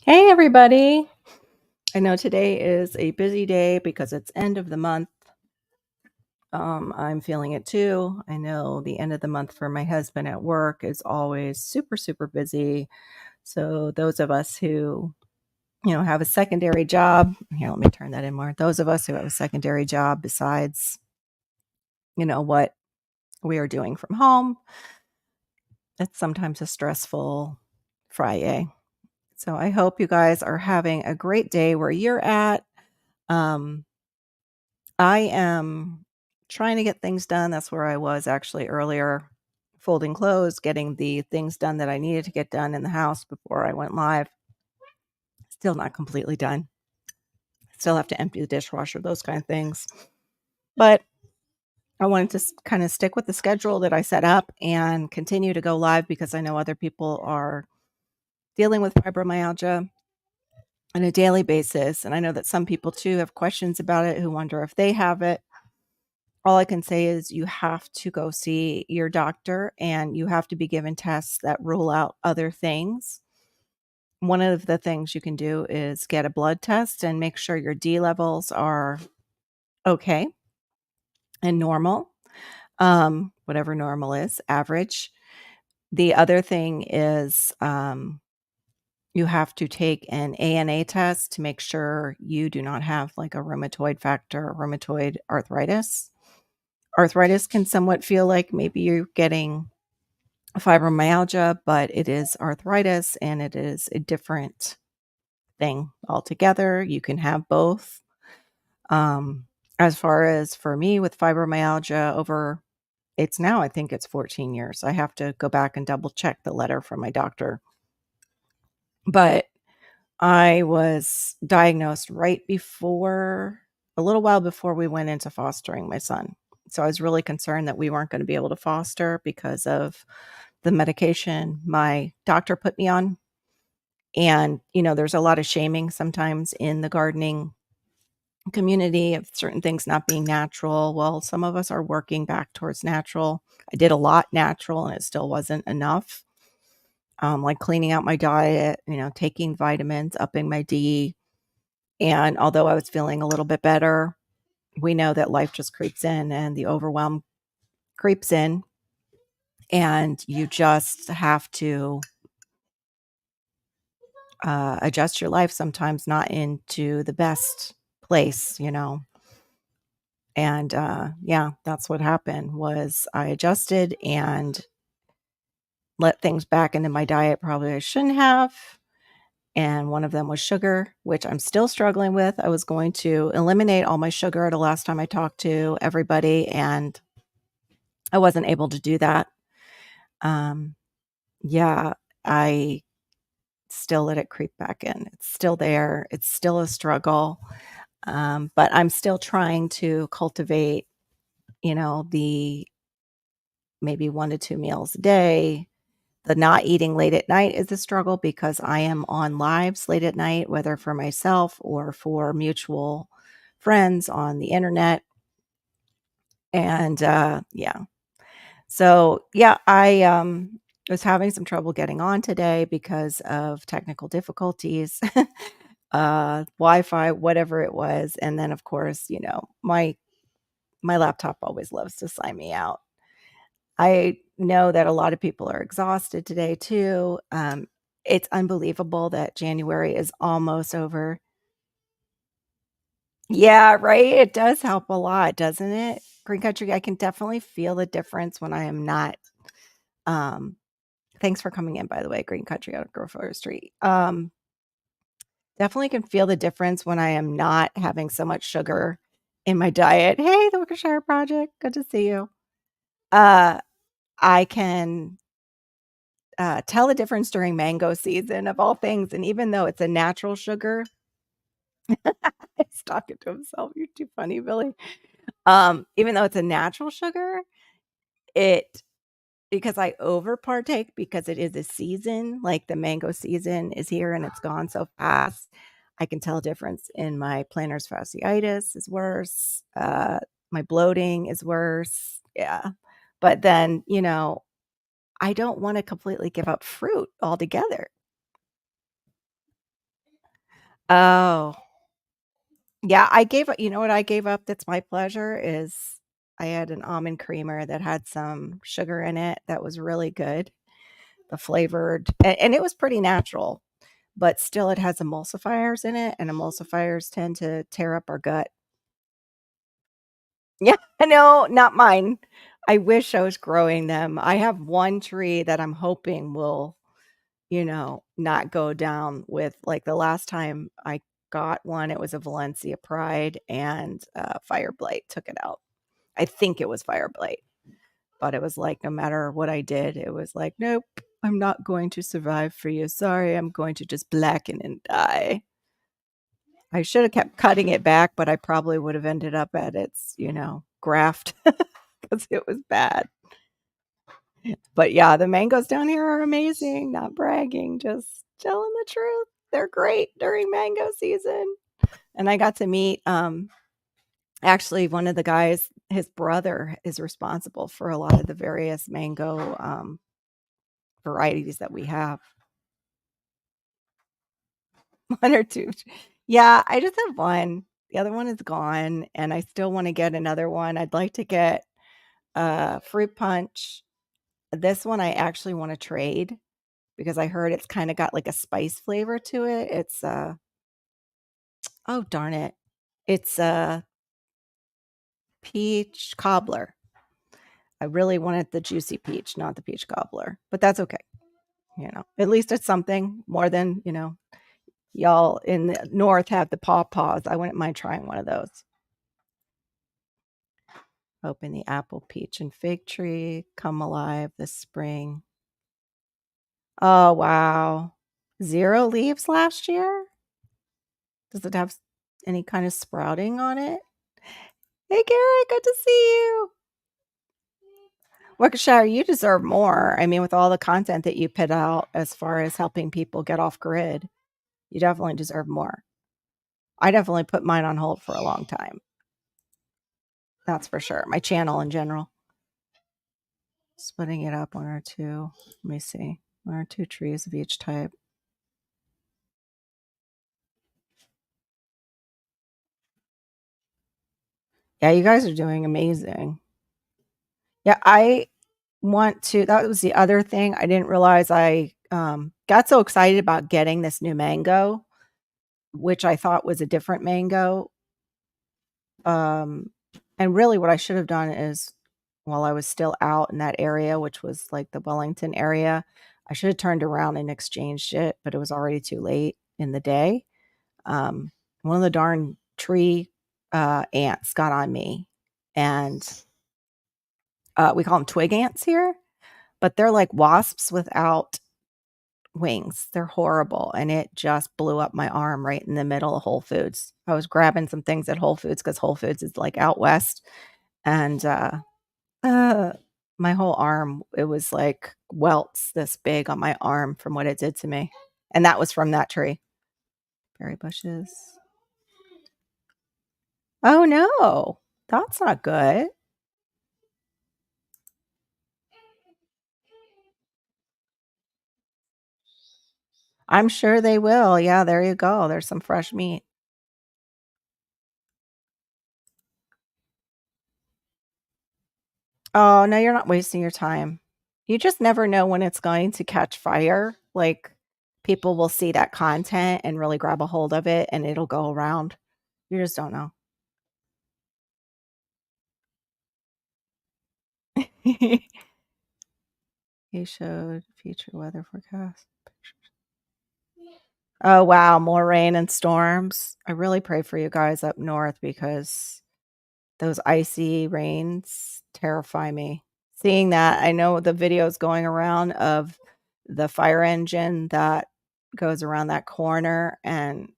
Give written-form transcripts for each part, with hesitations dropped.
Hey, everybody. I know today is a busy day because it's end of the month. I'm feeling it too. I know the end of the month for my husband at work is always super, super busy. So those of us who, have a secondary job, here, let me turn that in more. Those of us who have a secondary job besides, what we are doing from home, it's sometimes a stressful Friday. So I hope you guys are having a great day where you're at. Um, I am trying to get things done. That's where I was actually earlier, folding clothes, getting the things done that I needed to get done in the house before I went live. Still not completely done. Still have to empty the dishwasher, those kind of things. But I wanted to kind of stick with the schedule that I set up and continue to go live because I know other people are dealing with fibromyalgia on a daily basis. And I know that some people too have questions about it who wonder if they have it. All I can say is you have to go see your doctor and you have to be given tests that rule out other things. One of the things you can do is get a blood test and make sure your D levels are okay and normal, whatever normal is, average. The other thing is you have to take an ANA test to make sure you do not have like a rheumatoid factor or rheumatoid arthritis. Arthritis can somewhat feel like maybe you're getting fibromyalgia, but it is arthritis and it is a different thing altogether. You can have both. Um, as far as for me with fibromyalgia, I think it's 14 years. I have to go back and double check the letter from my doctor. But I was diagnosed a little while before we went into fostering my son. So I was really concerned that we weren't going to be able to foster because of the medication my doctor put me on. And, there's a lot of shaming sometimes in the gardening community of certain things not being natural. Well, some of us are working back towards natural. I did a lot natural and it still wasn't enough. Like cleaning out my diet, taking vitamins, upping my D. And although I was feeling a little bit better, we know that life just creeps in and the overwhelm creeps in. And you just have to adjust your life sometimes not into the best place. And yeah, that's what happened was I adjusted and let things back into my diet probably I shouldn't have. And one of them was sugar, which I'm still struggling with. I was going to eliminate all my sugar the last time I talked to everybody, and I wasn't able to do that. Um, yeah, I still let it creep back in. It's still there. It's still a struggle. But I'm still trying to cultivate, the maybe 1 to 2 meals a day. The not eating late at night is a struggle because I am on lives late at night, whether for myself or for mutual friends on the internet. And yeah. So yeah, I was having some trouble getting on today because of technical difficulties. Wi-Fi, whatever it was. And then of course, my laptop always loves to sign me out. I know that a lot of people are exhausted today too. It's unbelievable that January is almost over. Yeah, right? It does help a lot, doesn't it? Green Country, I can definitely feel the difference when I am not. Um, Thanks for coming in, by the way, Green Country out of Grove Street. Definitely can feel the difference when I am not having so much sugar in my diet. Hey, the Wickershire Project, good to see you. Uh, I can tell the difference during mango season of all things, and even though it's a natural sugar he's talking to himself, you're too funny, Billy. Even though it's a natural sugar, it because I over partake because it is a season, like the mango season is here and it's gone so fast. I can tell a difference in my plantar fasciitis is worse. My bloating is worse. Yeah. But then, I don't want to completely give up fruit altogether. Oh, yeah, I gave up, you know what I gave up that's my pleasure is I had an almond creamer that had some sugar in it that was really good, the flavored and it was pretty natural, but still it has emulsifiers in it, and emulsifiers tend to tear up our gut. Yeah, no, not mine. I wish I was growing them. I have one tree that I'm hoping will, not go down with like the last time I got one, it was a Valencia Pride and fire blight took it out. I think it was fire blight, but it was like no matter what I did, it was like, nope, I'm not going to survive for you. Sorry, I'm going to just blacken and die. I should have kept cutting it back, but I probably would have ended up at its, graft because it was bad. But yeah, the mangoes down here are amazing. Not bragging, just telling the truth. They're great during mango season. And I got to meet actually one of the guys, his brother is responsible for a lot of the various mango varieties that we have. One or two. Yeah, I just have one. The other one is gone, and I still want to get another one. I'd like to get fruit punch. This one I actually want to trade because I heard it's kinda got, like, a spice flavor to it. It's, oh, darn it. It's a peach cobbler. I really wanted the juicy peach, not the peach cobbler, but that's okay, At least it's something more than, y'all in the North have the pawpaws. I wouldn't mind trying one of those. Hoping the apple, peach, and fig tree come alive this spring. Oh, wow. 0 leaves last year? Does it have any kind of sprouting on it? Hey, Gary, good to see you. Worcestershire, you deserve more. I mean, with all the content that you put out as far as helping people get off grid, you definitely deserve more. I definitely put mine on hold for a long time. That's for sure. My channel in general. Splitting it up 1 or 2. Let me see. 1 or 2 trees of each type. Yeah, you guys are doing amazing. Yeah, I want to that was the other thing. I didn't realize I, got so excited about getting this new mango, which I thought was a different mango. Um, and really what I should have done is while I was still out in that area, which was like the Wellington area, I should have turned around and exchanged it, but it was already too late in the day. One of the darn tree ants got on me, and we call them twig ants here, but they're like wasps without wings. They're horrible, and it just blew up my arm right in the middle of Whole Foods. I was grabbing some things at Whole Foods because Whole Foods is like out west, and uh, my whole arm, it was like welts this big on my arm from what it did to me, and that was from that tree. Berry bushes. Oh no, that's not good. I'm sure they will. Yeah, there you go. There's some fresh meat. Oh, no, you're not wasting your time. You just never know when it's going to catch fire. Like, people will see that content and really grab a hold of it, and it'll go around. You just don't know. He showed future weather forecast pictures. Oh, wow, more rain and storms. I really pray for you guys up north because those icy rains terrify me. Seeing that, I know the videos going around of the fire engine that goes around that corner and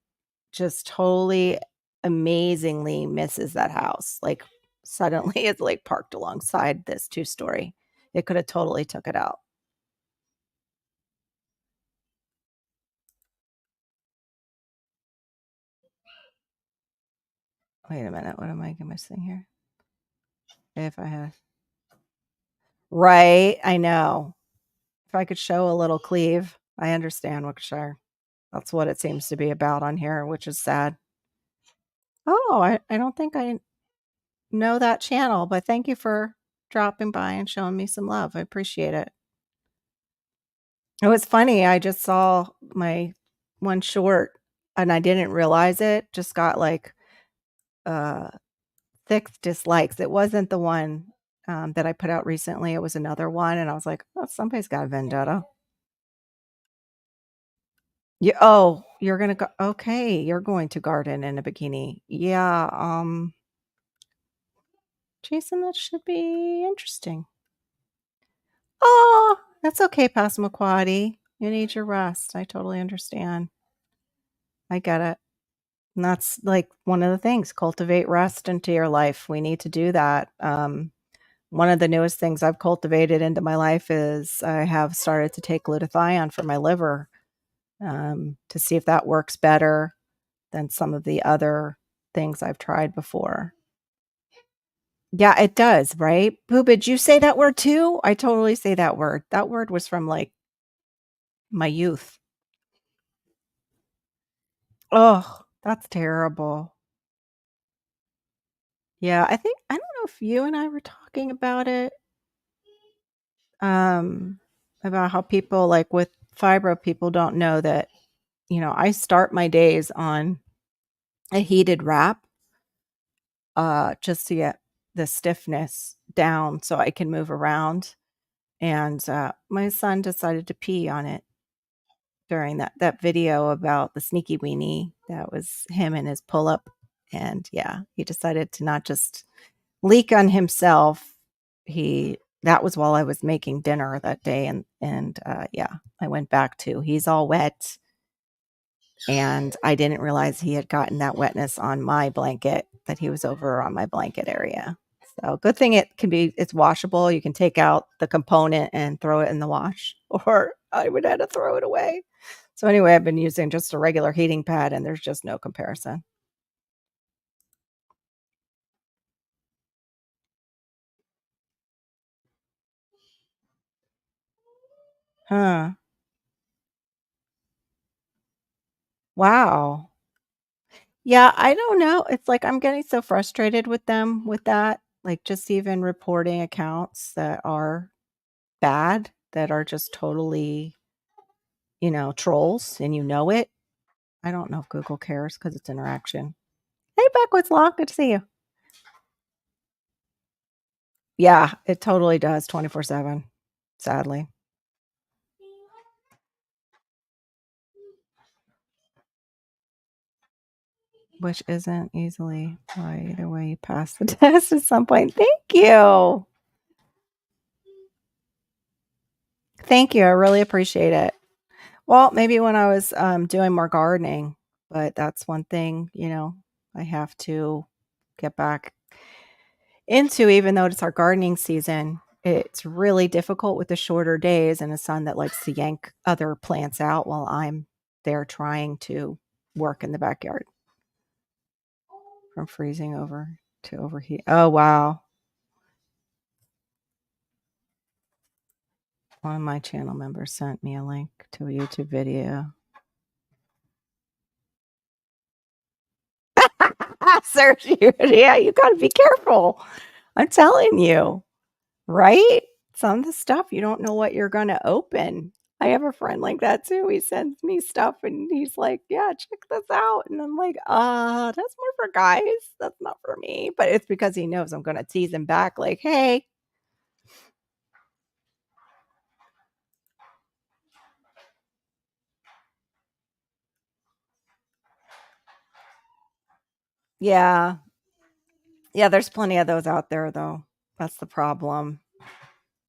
just totally amazingly misses that house. Like, suddenly it's, like, parked alongside this two-story. It coulda totally took it out. Wait a minute, what am I missing here? If I had Right, I know. If I could show a little cleave, I understand, Worcestershire. That's what it seems to be about on here, which is sad. Oh, I don't think I know that channel, but thank you for dropping by and showing me some love. I appreciate it. It was funny, I just saw my one short and I didn't realize it, just got, like, uh, 6 dislikes. It wasn't the one, that I put out recently, it was another one, and I was like, "Oh, somebody's got a vendetta." Oh, you're gonna go okay, you're going to garden in a bikini. Yeah, Jason, that should be interesting. Oh, that's okay, Passamaquoddy. You need your rest. I totally understand. I get it. And that's like one of the things, cultivate rest into your life. We need to do that. One of the newest things I've cultivated into my life is I have started to take glutathione for my liver to see if that works better than some of the other things I've tried before. Yeah, it does, right? Boo, did you say that word too? I totally say that word. That word was from like my youth. Oh, that's terrible. Yeah, I don't know if you and I were talking um, about how people like with fibro people don't know that, I start my days on a heated wrap, just to get the stiffness down so I can move around. And my son decided to pee on it during that video about the sneaky weenie. That was him and his pull up. And yeah, he decided to not just leak on himself. He That was while I was making dinner that day, and yeah, I went back to he's all wet, and I didn't realize he had gotten that wetness on my blanket, that he was over on my blanket area. So good thing it's washable. You can take out the component and throw it in the wash, or I would have to throw it away. So anyway, I've been using just a regular heating pad, and there's just no comparison. Huh. Wow. Yeah, I don't know. It's like I'm getting so frustrated with them with that, like just even reporting accounts that are bad, that are just totally, trolls and you know it. I don't know if Google cares because it's interaction. Hey, Backwards Law, good to see you. Yeah, it totally does 24/7, sadly, which isn't easily why either way you pass the test at some point. Thank you. Thank you. I really appreciate it. Well, maybe when I was, doing more gardening, but that's one thing, I have to get back into, even though it's our gardening season. It's really difficult with the shorter days and a son that likes to yank other plants out while I'm there trying to work in the backyard. From freezing over to overheat. Oh, wow. One of my channel members sent me a link to a YouTube video. Serves you. Yeah, you gotta be careful. I'm telling you, right? Some of the stuff you don't know what you're gonna open. I have a friend like that too. He sends me stuff and he's like, "Yeah, check this out." And I'm like, that's more for guys. That's not for me." But it's because he knows I'm gonna tease him back like, "Hey." Yeah. Yeah, there's plenty of those out there though. That's the problem.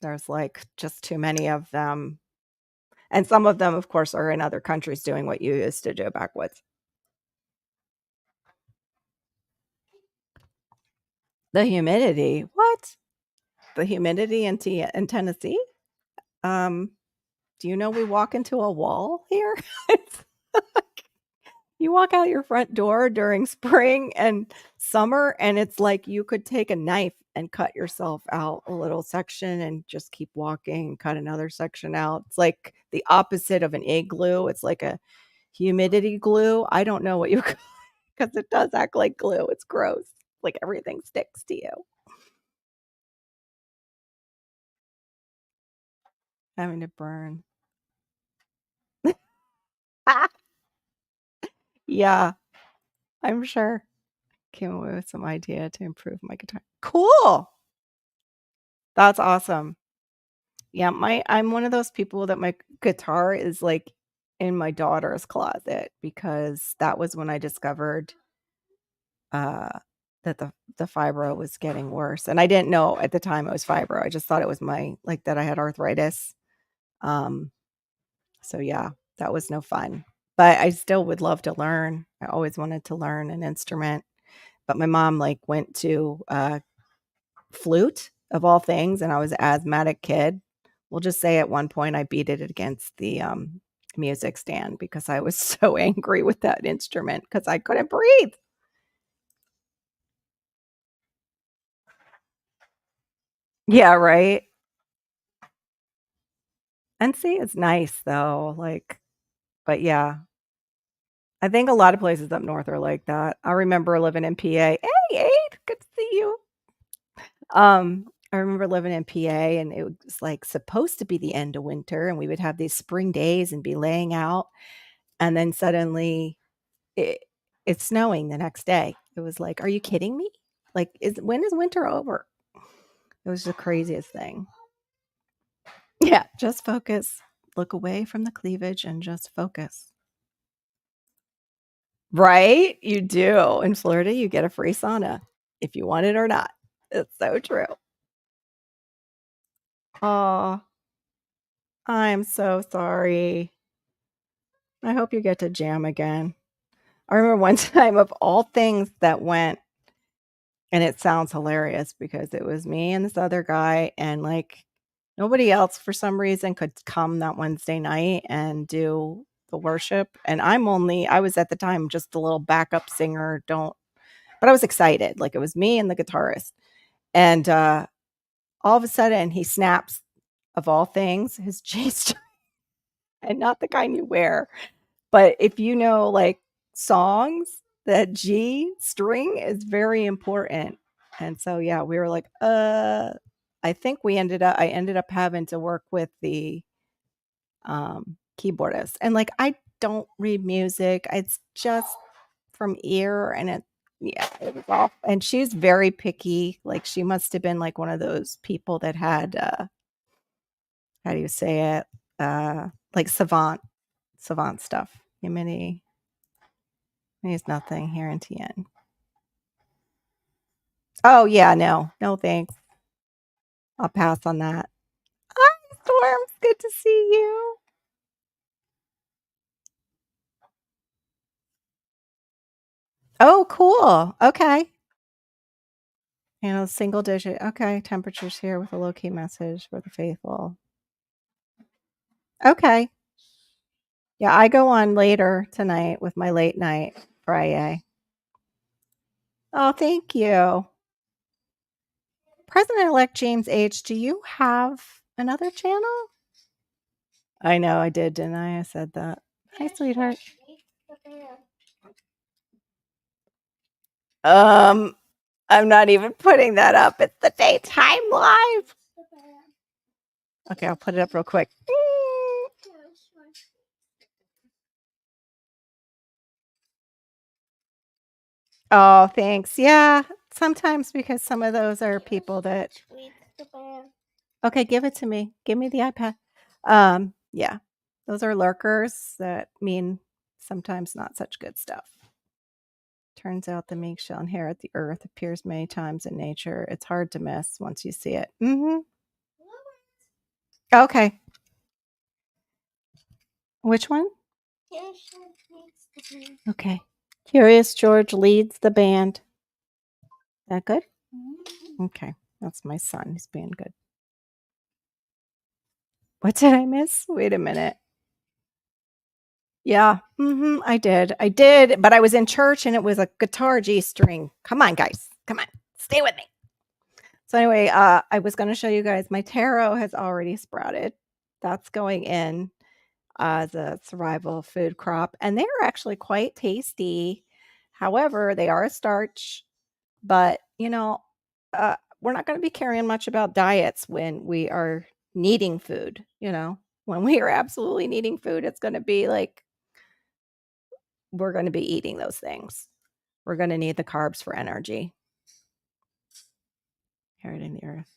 There's like just too many of them. And some of them, of course, are in other countries doing what you used to do backwards. The humidity. What? The humidity in Tennessee? Um, do you know we walk into a wall here? It's you walk out your front door during spring and summer, and it's like you could take a knife and cut yourself out a little section and just keep walking and cut another section out. It's like the opposite of an igloo. It's like humidity glue. I don't know what you because it does act like glue. It's gross. Like everything sticks to you. Having to burn. Yeah, I'm sure. Came away with some idea to improve my guitar. Cool. That's awesome. Yeah, I'm one of those people that my guitar is like in my daughter's closet because that was when I discovered uh that the fibro was getting worse. And I didn't know at the time it was fibro. I just thought it was my like that I had arthritis. Um so yeah, that was no fun. But I still would love to learn. I always wanted to learn an instrument. But my mom like went to flute of all things, and I was an asthmatic kid. We'll just say at one point I beat it against the music stand because I was so angry with that instrument because I couldn't breathe. Yeah, right. NC is nice though, like, but yeah, I think a lot of places up north are like that. I remember living in PA. Hey, Aid, good to see you. I remember living in PA and it was like supposed to be the end of winter and we would have these spring days and be laying out and then suddenly it, it's snowing the next day. It was like, are you kidding me? Like, when is winter over? It was the craziest thing. Yeah, just focus. Look away from the cleavage and just focus. Right? You do. In Florida, you get a free sauna if you want it or not. It's so true. Oh, I'm so sorry. I hope you get to jam again. I remember one time of all things that went, and it sounds hilarious because it was me and this other guy, and like nobody else for some reason could come that Wednesday night and do the worship. And I was at the time just a little backup singer, but I was excited. Like it was me and the guitarist. And all of a sudden he snaps, of all things, his G string, and not the kind you wear. But if you know like songs, that G string is very important. And so yeah, we were like, I think I ended up having to work with the keyboardist. And like I don't read music. It's just from ear and it was off. And she's very picky. Like she must have been like one of those people that had how do you say it? Like savant stuff. Humidity means nothing here in TN. Oh yeah, no. No thanks. I'll pass on that. Hi, Storms. Good to see you. Oh, cool. Okay. And a single digit. Okay. Temperatures here with a low key message for the faithful. Okay. Yeah, I go on later tonight with my late night Friday. Oh, thank you. President elect James H., do you have another channel? I know I did, didn't I? I said that. Hi, sweetheart. Um, I'm not even putting that up. It's the daytime live. Okay, I'll put it up real quick. Oh, thanks. Yeah, sometimes because some of those are people that. Okay, give it to me. Give me the iPad. Yeah, those are lurkers that mean sometimes not such good stuff. Turns out the meek shall inherit the earth appears many times in nature. It's hard to miss once you see it. Okay. Which one? Okay. Curious George leads the band. That good? Okay. That's my son. He's being good. What did I miss? Wait a minute. Yeah. I did. I did, but I was in church and it was a guitar G string. Come on, guys. Come on. Stay with me. So anyway, I was going to show you guys my taro has already sprouted. That's going in. as a survival food crop, and they are actually quite tasty. However, they are a starch, but, we're not gonna be caring much about diets when we are needing food, you know? When we are absolutely needing food, it's gonna be like we're gonna be eating those things. We're gonna need the carbs for energy. Inheriting the earth.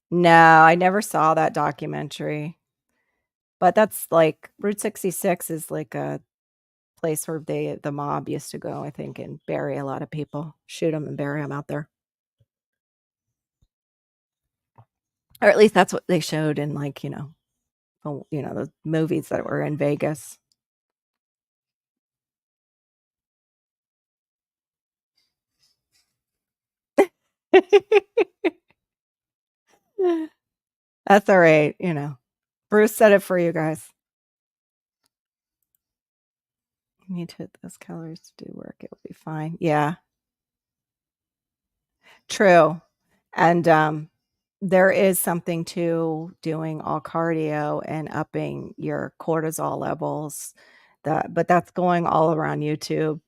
No, I never saw that documentary, but that's like Route 66 is like a place where the mob used to go, I think, and bury a lot of people, shoot them and bury them out there. Or at least that's what they showed in, like, those movies that were in Vegas. That's alright, Bruce said it for you guys. You need to hit those calories to do work, it'll be fine. Yeah, true, and, there is something to doing all cardio and upping your cortisol levels, but that's going all around YouTube,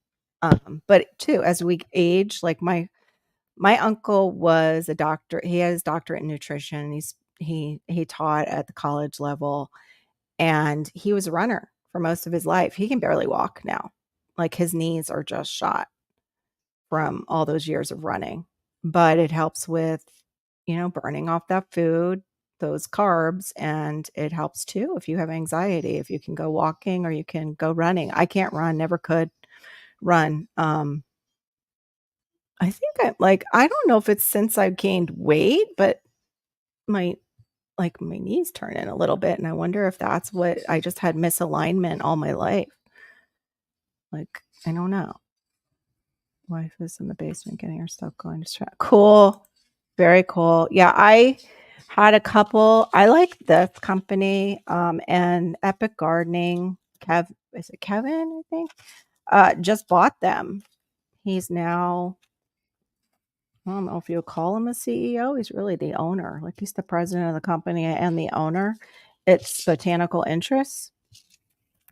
but too, as we age, like, my uncle was a doctor. He has doctorate in nutrition. He taught at the college level, and he was a runner for most of his life. He can barely walk now. Like, his knees are just shot from all those years of running. But it helps with, burning off that food, those carbs, and it helps too if you have anxiety, if you can go walking or you can go running. I can't run, never could run. I think I don't know if it's since I've gained weight, but my my knees turn in a little bit, and I wonder if that's what I just had misalignment all my life. Like, I don't know. Wife is in the basement getting her stuff going to cool. Very cool. Yeah, I had a couple. I like this company, and Epic Gardening. Is it Kevin, I think? Just bought them. He's now I don't know if you would call him a CEO. He's really the owner. Like, he's the president of the company and the owner. It's Botanical Interests,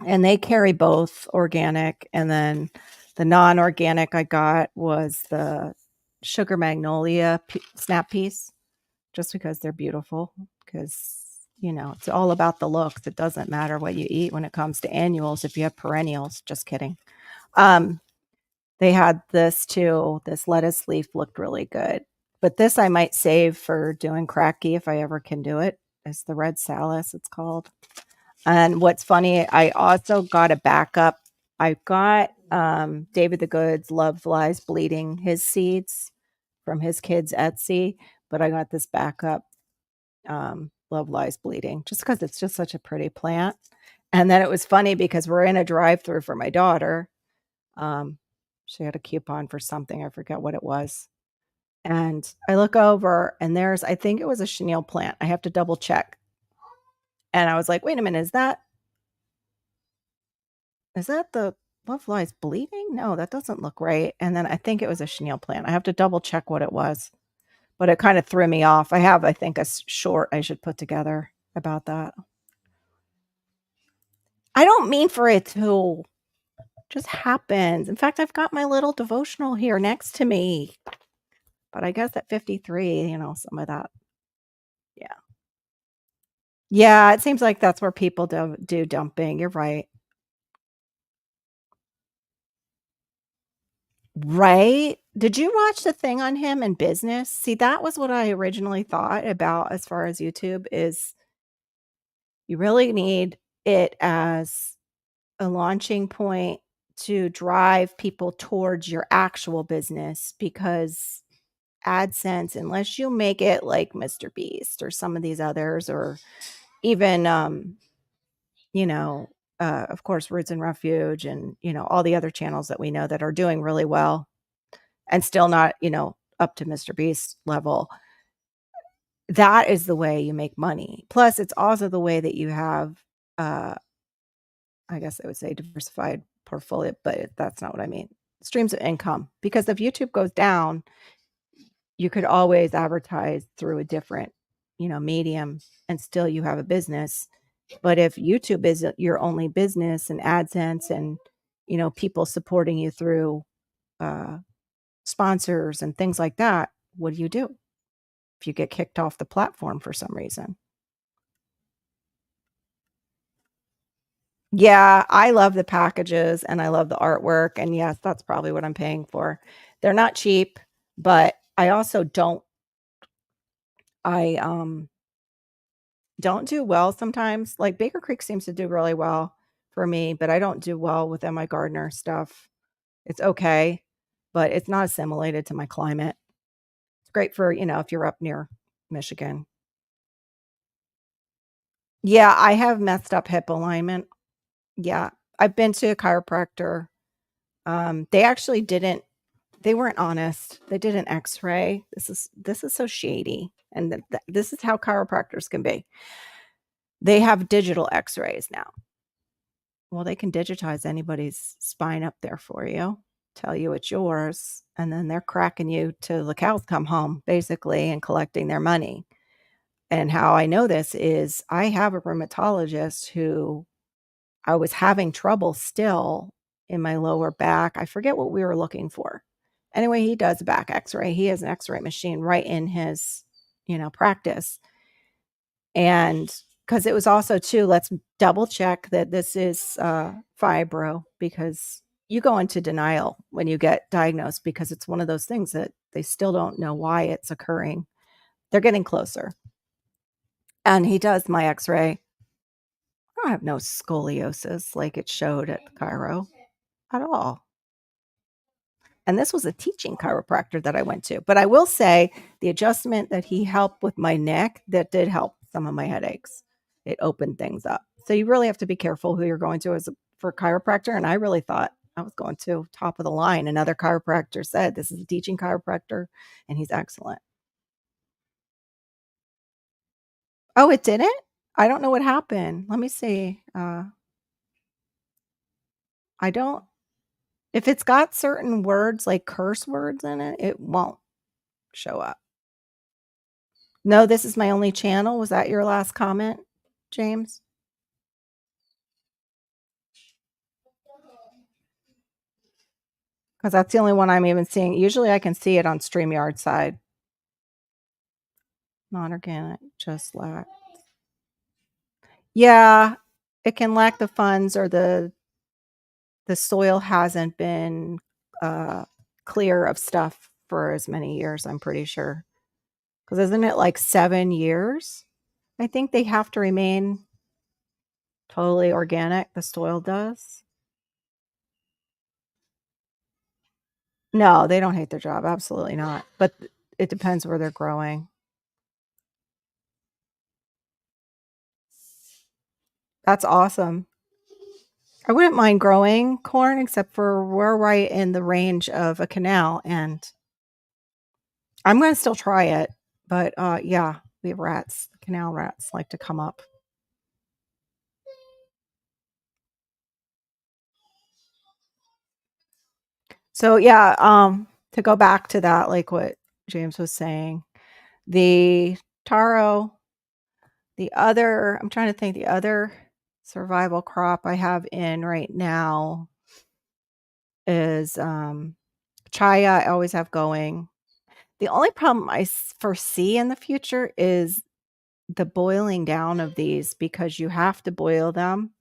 and they carry both organic, and then the non-organic I got was the Sugar Magnolia snap peas, just because they're beautiful. Because it's all about the looks. It doesn't matter what you eat when it comes to annuals if you have perennials. Just kidding. Um, they had this too. This lettuce leaf looked really good. But this I might save for doing cracky if I ever can do it. It's the red salad, it's called. And what's funny, I also got a backup. I got David the Good's Love Lies Bleeding, his seeds from his kids' Etsy, but I got this backup Love Lies Bleeding just because it's just such a pretty plant. And then it was funny because we're in a drive-through for my daughter. Um, she had a coupon for something, I forget what it was. And I look over and I think it was a chenille plant. I have to double check. And I was like, wait a minute, is that the Love Lies Bleeding? No, that doesn't look right. And then I think it was a chenille plant. I have to double check what it was, but it kind of threw me off. I think, a short I should put together about that. I don't mean for it to just happens. In fact, I've got my little devotional here next to me. But I guess at 53, some of that. Yeah. Yeah, it seems like that's where people do dumping. You're right. Right? Did you watch the thing on him in business? See, that was what I originally thought about as far as YouTube is you really need it as a launching point to drive people towards your actual business because AdSense, unless you make it like Mr. Beast or some of these others, or even, you know, of course, Roots and Refuge and, all the other channels that we know that are doing really well and still not, up to Mr. Beast level. That is the way you make money. Plus, it's also the way that you have, uh, I guess I would say diversified portfolio, but that's not what I mean. Streams of income. Because if YouTube goes down, you could always advertise through a different, medium and still you have a business. But if YouTube is your only business and AdSense and, people supporting you through uh, sponsors and things like that, what do you do if you get kicked off the platform for some reason? Yeah, I love the packages and I love the artwork. And yes, that's probably what I'm paying for. They're not cheap, but I also I don't do well sometimes. Like Baker Creek seems to do really well for me, but I don't do well with MI Gardner stuff. It's okay, but it's not assimilated to my climate. It's great for, if you're up near Michigan. Yeah, I have messed up hip alignment. Yeah. I've been to a chiropractor. They actually didn't they weren't honest. They did an X-ray. This is so shady. And this is how chiropractors can be. They have digital X-rays now. Well, they can digitize anybody's spine up there for you, tell you it's yours, and then they're cracking you till the cows come home, basically, and collecting their money. And how I know this is I have a rheumatologist who I was having trouble still in my lower back. I forget what we were looking for. Anyway, he does a back x-ray. He has an x-ray machine right in his, practice. And because it was also too, let's double check that this is fibro, because you go into denial when you get diagnosed because it's one of those things that they still don't know why it's occurring. They're getting closer. And he does my x-ray. I don't have no scoliosis like it showed at the chiro at all. And this was a teaching chiropractor that I went to. But I will say the adjustment that he helped with my neck, that did help some of my headaches. It opened things up. So you really have to be careful who you're going to for chiropractor. And I really thought I was going to top of the line. Another chiropractor said this is a teaching chiropractor and he's excellent. Oh, it didn't? I don't know what happened. Let me see. I don't, if it's got certain words like curse words in it, it won't show up. No, this is my only channel. Was that your last comment, James? Because that's the only one I'm even seeing. Usually I can see it on StreamYard side. Non-organic, just lack. Yeah, it can lack the funds, or the soil hasn't been clear of stuff for as many years, I'm pretty sure. Because isn't it like 7 years? I think they have to remain totally organic, the soil does. No, they don't hate their job, absolutely not. But it depends where they're growing. That's awesome. I wouldn't mind growing corn, except for we're right in the range of a canal, and I'm gonna still try it. But yeah, we have rats. Canal rats like to come up. So yeah, to go back to that, like what James was saying, the taro, I'm trying to think, the other survival crop I have in right now is chaya. I always have going. The only problem I foresee in the future is the boiling down of these, because you have to boil them.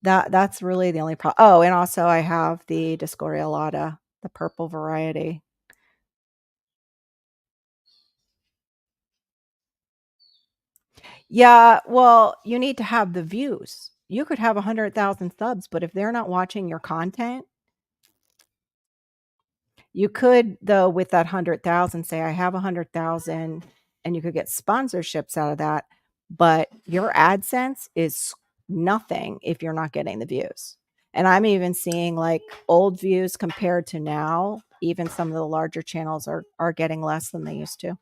That's really the only problem. Oh, and also I have the Discoriolata, the purple variety. Yeah, well, you need to have the views. You could have 100,000 subs, but if they're not watching your content, you could, though, with that 100,000, say, I have 100,000, and you could get sponsorships out of that. But your AdSense is nothing if you're not getting the views. And I'm even seeing like old views compared to now, even some of the larger channels are getting less than they used to.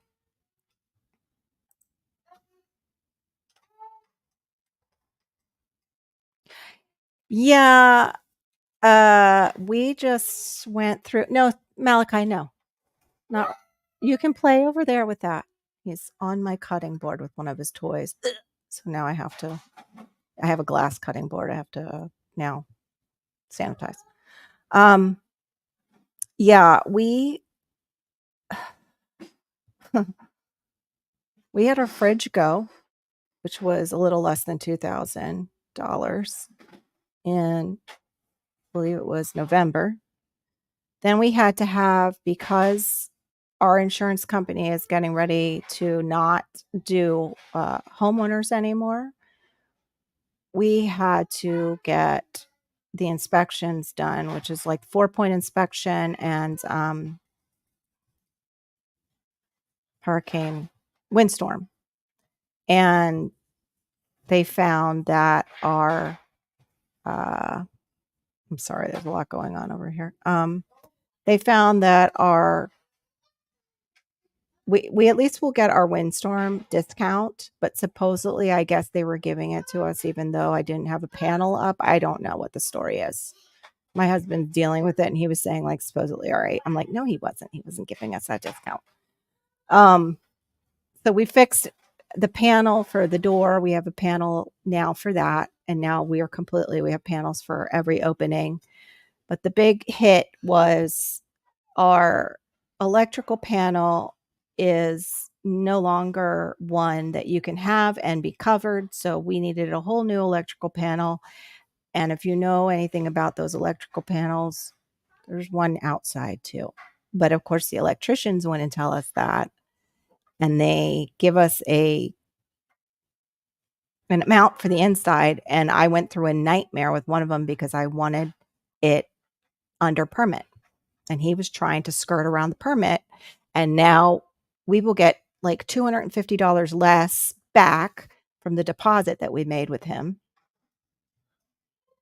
Yeah. We just went through, no, Malachi, no. Not You can play over there with that. He's on my cutting board with one of his toys. So now I have a glass cutting board. I have to now sanitize. Um, yeah, we had our fridge go, which was a little less than $2,000 in, I believe it was November. Then we had to have, because our insurance company is getting ready to not do homeowners anymore, we had to get the inspections done, which is like 4-point inspection and hurricane windstorm. And they found that our I'm sorry, there's a lot going on over here. They found that we at least will get our windstorm discount, but supposedly I guess they were giving it to us even though I didn't have a panel up. I don't know what the story is. My husband's dealing with it and he was saying like supposedly all right. I'm like, no, he wasn't. He wasn't giving us that discount. So we fixed the panel for the door. We have a panel now for that. And now we have panels for every opening. But the big hit was our electrical panel is no longer one that you can have and be covered. So we needed a whole new electrical panel. And if you know anything about those electrical panels, there's one outside too. But of course, the electricians wouldn't tell us that. And they give us an amount for the inside. And I went through a nightmare with one of them because I wanted it under permit. And he was trying to skirt around the permit. And now we will get like $250 less back from the deposit that we made with him.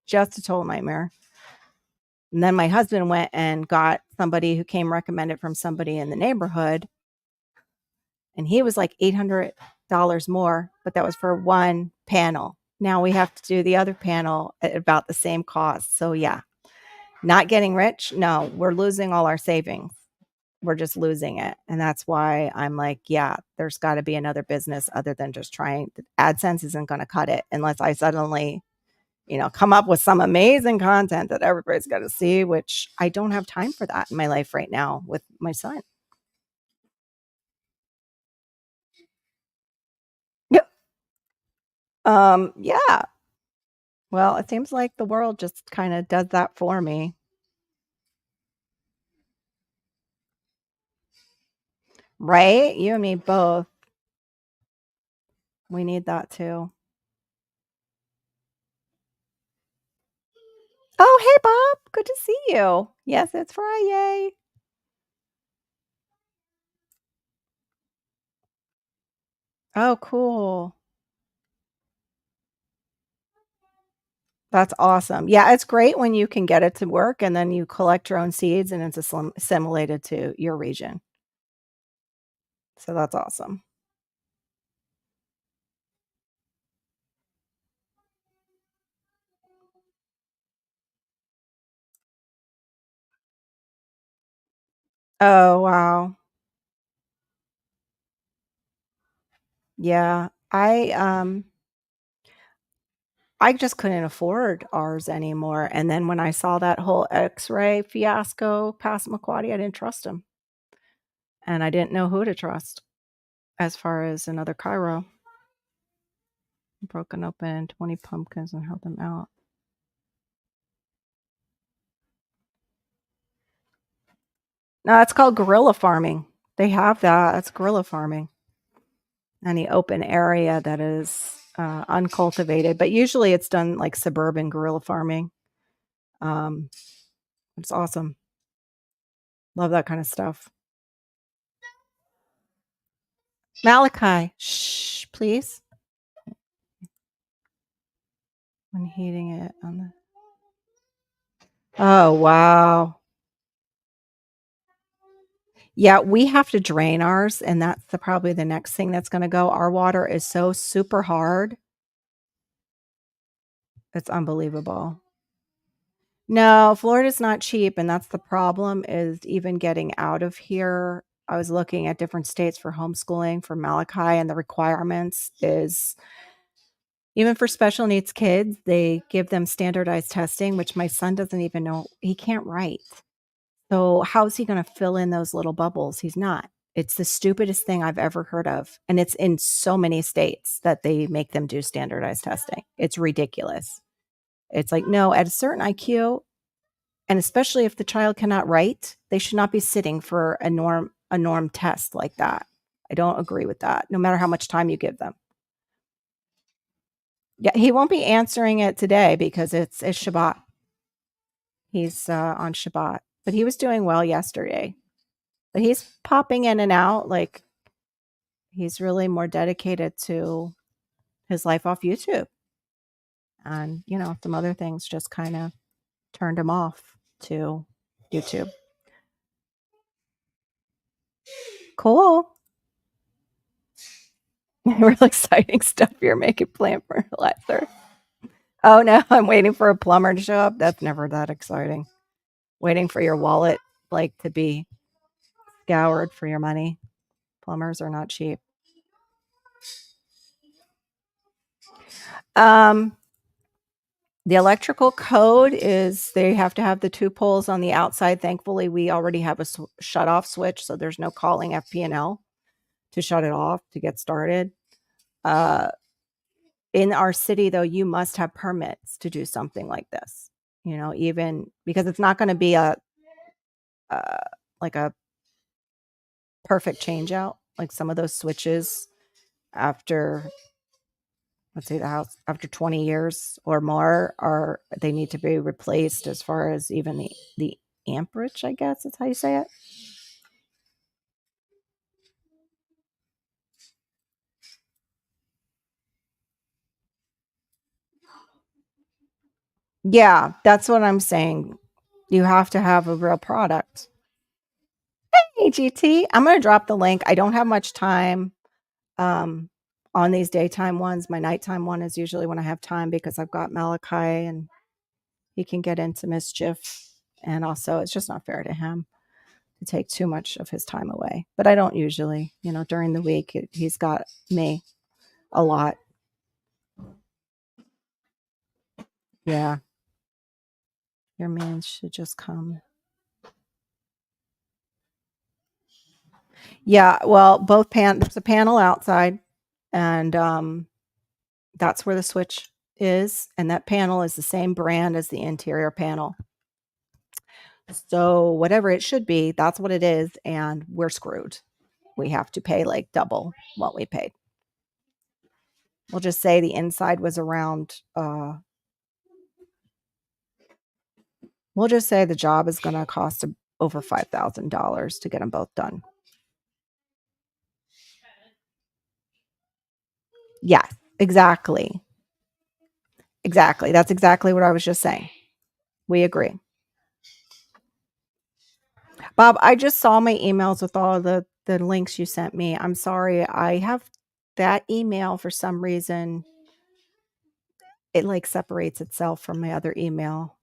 Just a total nightmare. And then my husband went and got somebody who came recommended from somebody in the neighborhood. And he was like $800 more, but that was for one panel. Now we have to do the other panel at about the same cost. So yeah, not getting rich. No, we're losing all our savings. We're just losing it. And that's why I'm like, yeah, there's got to be another business other than just trying. AdSense isn't going to cut it unless I suddenly, come up with some amazing content that everybody's got to see, which I don't have time for that in my life right now with my son. Yep. Yeah. Well, it seems like the world just kind of does that for me. Right? You and me both. We need that too. Oh, hey, Bob. Good to see you. Yes, it's Friday. Oh, cool. That's awesome. Yeah, it's great when you can get it to work and then you collect your own seeds and it's assimilated to your region. So that's awesome. Oh, wow. Yeah. I just couldn't afford ours anymore. And then when I saw that whole X-ray fiasco past McQuaddy, I didn't trust him. And I didn't know who to trust as far as another Cairo. Broken open 20 pumpkins and held them out. No, it's called guerrilla farming. They have that. That's guerrilla farming. Any open area that is uncultivated, but usually it's done like suburban guerrilla farming. Um, it's awesome. Love that kind of stuff. Malachi, shh, please. When heating it on the. Oh, wow. Yeah, we have to drain ours, and that's probably the next thing that's going to go. Our water is so super hard. It's unbelievable. No, Florida's not cheap, and that's the problem is even getting out of here I was looking at different states for homeschooling for Malachi, and the requirements is even for special needs kids, they give them standardized testing, which my son doesn't even know. He can't write. So how's he gonna fill in those little bubbles? He's not. It's the stupidest thing I've ever heard of, and it's in so many states that they make them do standardized testing. It's ridiculous. It's like, no, at a certain IQ, and especially if the child cannot write, they should not be sitting for a norm test like that. I don't agree with that, no matter how much time you give them. Yeah, he won't be answering it today because it's Shabbat. He's on Shabbat, but he was doing well yesterday. But he's popping in and out. Like he's really more dedicated to his life off YouTube, and some other things just kind of turned him off to YouTube. Cool. Real exciting stuff you're making plant fertilizer. Oh no, I'm waiting for a plumber to show up. That's never that exciting. Waiting for your wallet like to be scoured for your money. Plumbers are not cheap. Um, the electrical code is they have to have the 2 poles on the outside. Thankfully, we already have a shut off switch, so there's no calling FP&L to shut it off to get started. Uh, in our city, though, you must have permits to do something like this. Even because it's not going to be uh, like a perfect change out. Like some of those switches after, let's say the house after 20 years or more they need to be replaced as far as even the amperage, I guess that's how you say it. Yeah, that's what I'm saying. You have to have a real product. Hey, GT, I'm going to drop the link. I don't have much time um, on these daytime ones. My nighttime one is usually when I have time because I've got Malachi and he can get into mischief. And also, it's just not fair to him to take too much of his time away. But I don't usually, during the week, he's got me a lot. Yeah. Your man should just come. Yeah. Well, there's a panel outside, and that's where the switch is. And that panel is the same brand as the interior panel. So whatever it should be, that's what it is. And we're screwed. We have to pay like double what we paid. We'll just say the inside was around, we'll just say the job is going to cost over $5,000 to get them both done. Yes, exactly. Exactly. That's exactly what I was just saying. We agree. Bob, I just saw my emails with all the links you sent me. I'm sorry. I have that email for some reason. It like separates itself from my other email.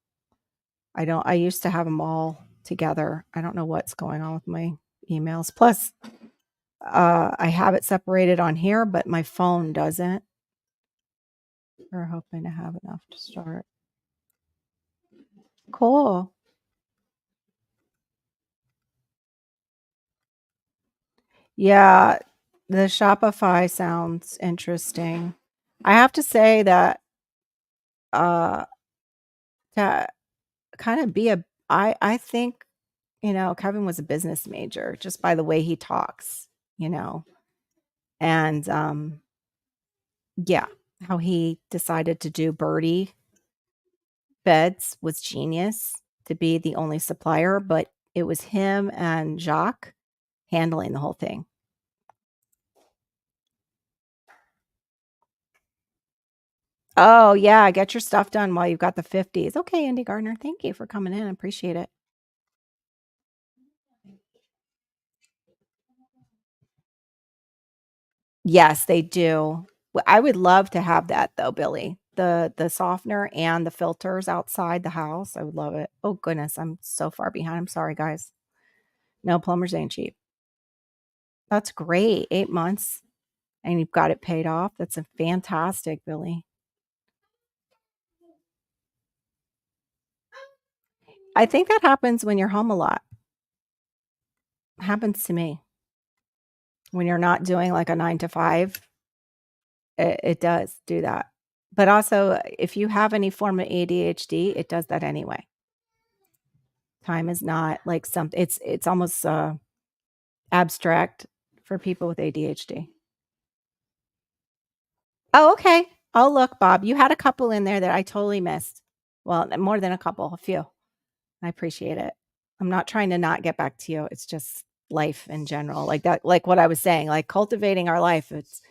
I used to have them all together. I don't know what's going on with my emails. Plus, I have it separated on here, but my phone doesn't. We're hoping to have enough to start. Cool. Yeah, the Shopify sounds interesting. I have to say that uh to kind of be I think, Kevin was a business major just by the way he talks, you know. And yeah, how he decided to do Birdie beds was genius to be the only supplier, but it was him and Jacques handling the whole thing. Oh, yeah, get your stuff done while you've got the 50s. Okay, Andy Gardner, thank you for coming in. I appreciate it. Yes, they do. I would love to have that though, Billy. The softener and the filters outside the house. I would love it. Oh goodness, I'm so far behind. I'm sorry, guys. No, plumbers ain't cheap. That's great. 8 months and you've got it paid off. That's a fantastic, Billy. I think that happens when you're home a lot. Happens to me. When you're not doing like a 9 to 5, it does do that. But also, if you have any form of ADHD, it does that anyway. Time is not like something it's almost, abstract for people with ADHD. Oh, okay. I'll look, Bob. You had a couple in there that I totally missed. Well, more than a couple, a few. I appreciate it. I'm not trying to not get back to you. It's just life in general. Like that, like what I was saying, like cultivating our life. It's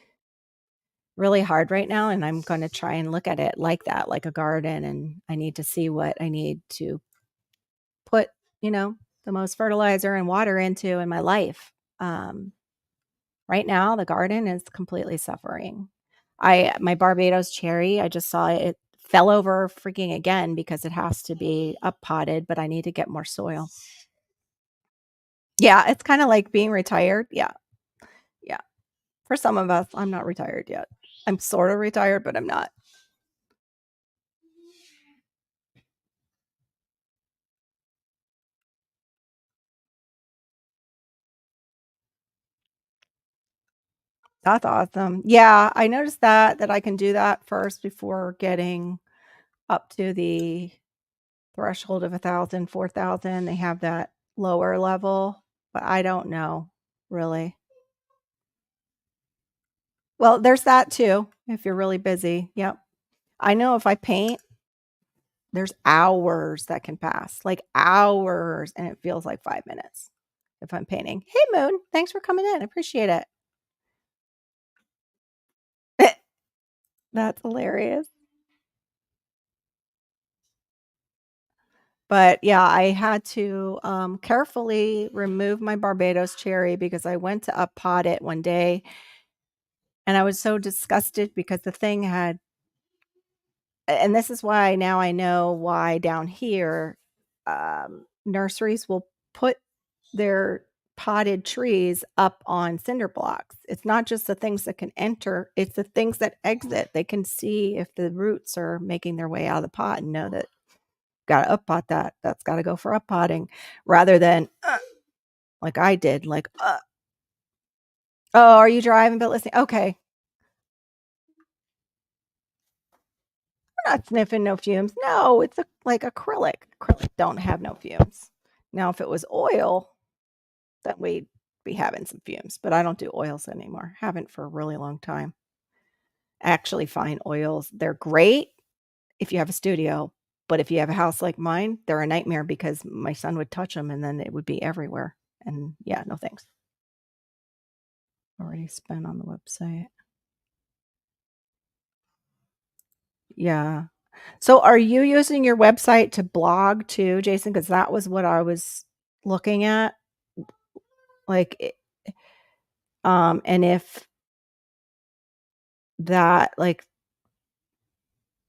really hard right now. And I'm going to try and look at it like that, like a garden. And I need to see what I need to put, you know, the most fertilizer and water into in my life. Um, right now, the garden is completely suffering. My Barbados cherry, I just saw it fell over freaking again because it has to be up potted, but I need to get more soil. Yeah, it's kind of like being retired. Yeah. Yeah. For some of us, I'm not retired yet. I'm sort of retired, but I'm not. That's awesome. Yeah, I noticed that I can do that first before getting up to the threshold of 1,000, 4,000. They have that lower level, but I don't know really. Well, there's that too, if you're really busy. Yep. I know if I paint, there's hours that can pass, like hours, and it feels like 5 minutes if I'm painting. Hey, Moon, thanks for coming in. I appreciate it. That's hilarious. But yeah, I had to carefully remove my Barbados cherry because I went to up pot it one day and I was so disgusted because the thing had, and this is why now I know why down here nurseries will put their potted trees up on cinder blocks. It's not just the things that can enter, it's the things that exit. They can see if the roots are making their way out of the pot and know that got to up pot that. That's got to go for up potting rather than like I did, like, oh, are you driving but listening? Okay. I'm not sniffing no fumes. No, it's like acrylic. Acrylic don't have no fumes. Now, if it was oil, then we'd be having some fumes, but I don't do oils anymore. Haven't for a really long time. Actually find oils, they're great if you have a studio, but if you have a house like mine, they're a nightmare because my son would touch them and then it would be everywhere. And yeah, no thanks. Already spent on the website. Yeah. So are you using your website to blog too, Jason? Because that was what I was looking at. Like, and if that, like,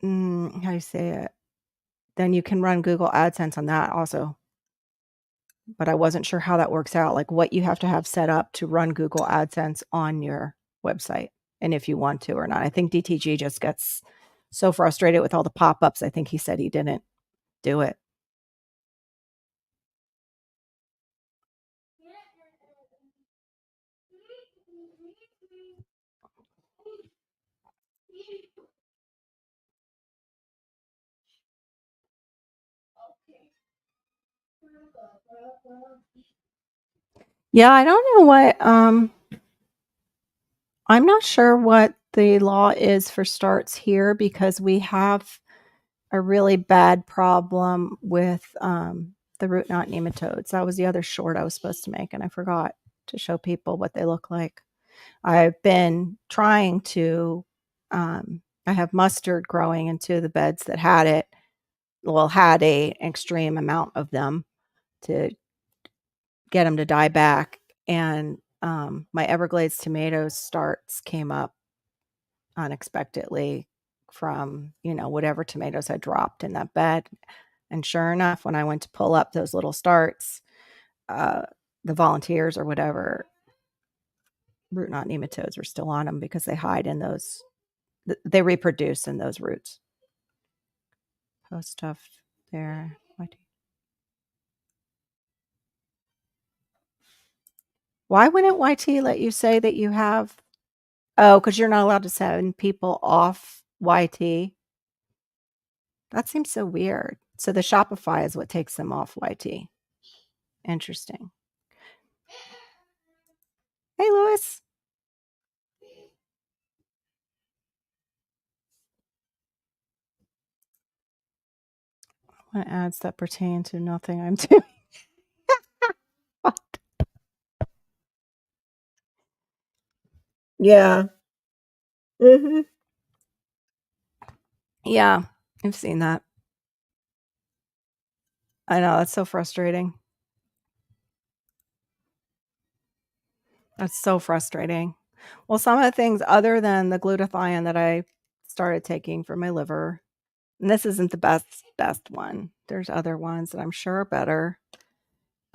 how do you say it? Then you can run Google AdSense on that also. But I wasn't sure how that works out, like what you have to have set up to run Google AdSense on your website and if you want to or not. I think DTG just gets so frustrated with all the pop-ups. I think he said he didn't do it. Yeah, I don't know what I'm not sure what the law is for starts here because we have a really bad problem with the root knot nematodes. That was the other short I was supposed to make, and I forgot to show people what they look like. I've been trying to, I have mustard growing into the beds that had it, well, had a extreme amount of them to get them to die back. And my Everglades tomatoes starts came up unexpectedly from, whatever tomatoes I dropped in that bed. And sure enough, when I went to pull up those little starts, uh, the volunteers or whatever root knot nematodes were still on them because they hide in those. They reproduce in those roots. Post stuff there. Why wouldn't YT let you say that you have? Oh, because you're not allowed to send people off YT. That seems so weird. So the Shopify is what takes them off YT. Interesting. Hey, Louis. I want ads that pertain to nothing I'm doing. Yeah. Hmm. Yeah, I've seen that. I know, that's so frustrating. That's so frustrating. Well, some of the things other than the glutathione that I started taking for my liver, and this isn't the best one. There's other ones that I'm sure are better.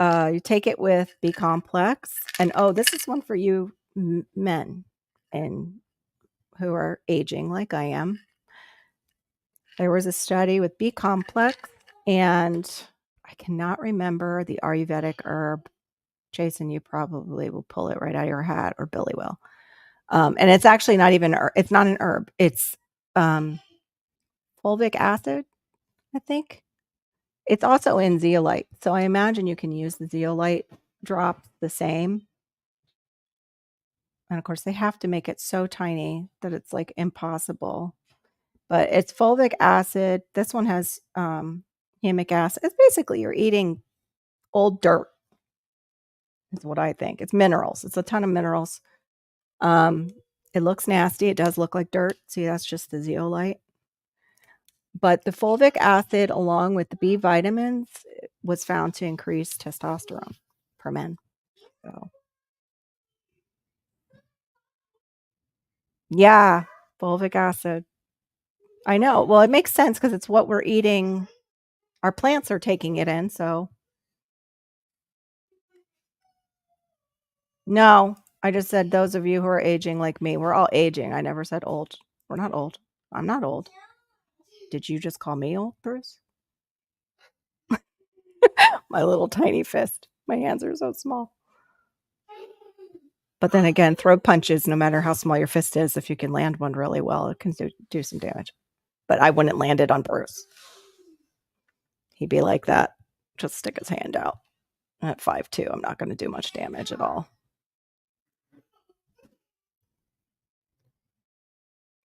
You take it with B complex, and oh, this is one for you men and who are aging like I am. There was a study with B complex, and I cannot remember the Ayurvedic herb. Jason, you probably will pull it right out of your hat, or Billy will. And it's actually not even, it's not an herb. It's fulvic acid, I think. It's also in zeolite. So I imagine you can use the zeolite drop the same. And of course, they have to make it so tiny that it's like impossible. But it's fulvic acid. This one has humic acid. It's basically you're eating old dirt, is what I think. It's minerals. It's a ton of minerals. It looks nasty. It does look like dirt. See, that's just the zeolite. But the fulvic acid, along with the B vitamins, was found to increase testosterone for men. So, yeah, fulvic acid. I know. Well, it makes sense because it's what we're eating. Our plants are taking it in. So, no, I just said those of you who are aging like me, we're all aging. I never said old. We're not old. I'm not old. Did you just call me old, Bruce? My little tiny fist. My hands are so small. But then again, throw punches, no matter how small your fist is, if you can land one really well, it can do some damage. But I wouldn't land it on Bruce. He'd be like that. Just stick his hand out. At 5'2", I'm not going to do much damage at all.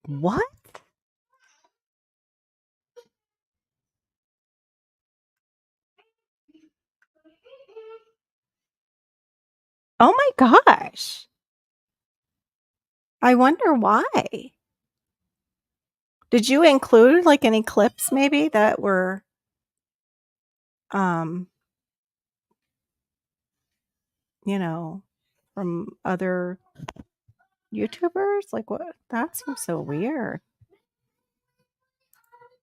What? Oh my gosh. I wonder why. Did you include like any clips maybe that were um you know, from other YouTubers? Like what? That seems so weird.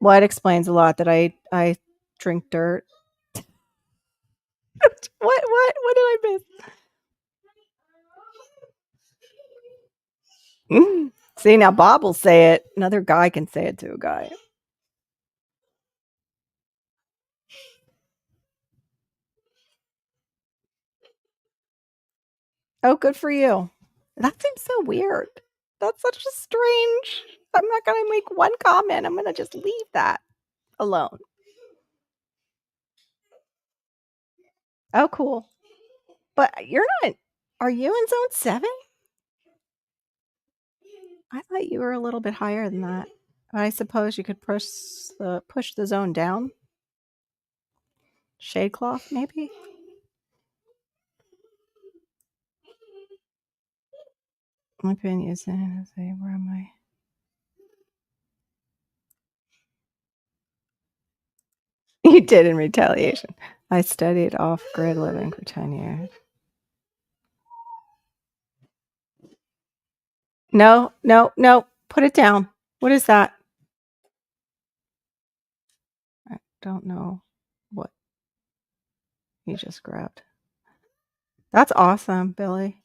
Well, it explains a lot that I drink dirt. What did I miss? See, now Bob will say it. Another guy can say it to a guy. Oh, good for you. That seems so weird. That's such a strange. I'm not going to make one comment. I'm going to just leave that alone. Oh, cool. But you're not. Are you in zone 7? I thought you were a little bit higher than that. I suppose you could push the zone down. Shade cloth, maybe. My opinion is, where am I? You did in retaliation. I studied off-grid living for 10 years. No, no, no. Put it down. What is that? I don't know what he just grabbed. That's awesome, Billy.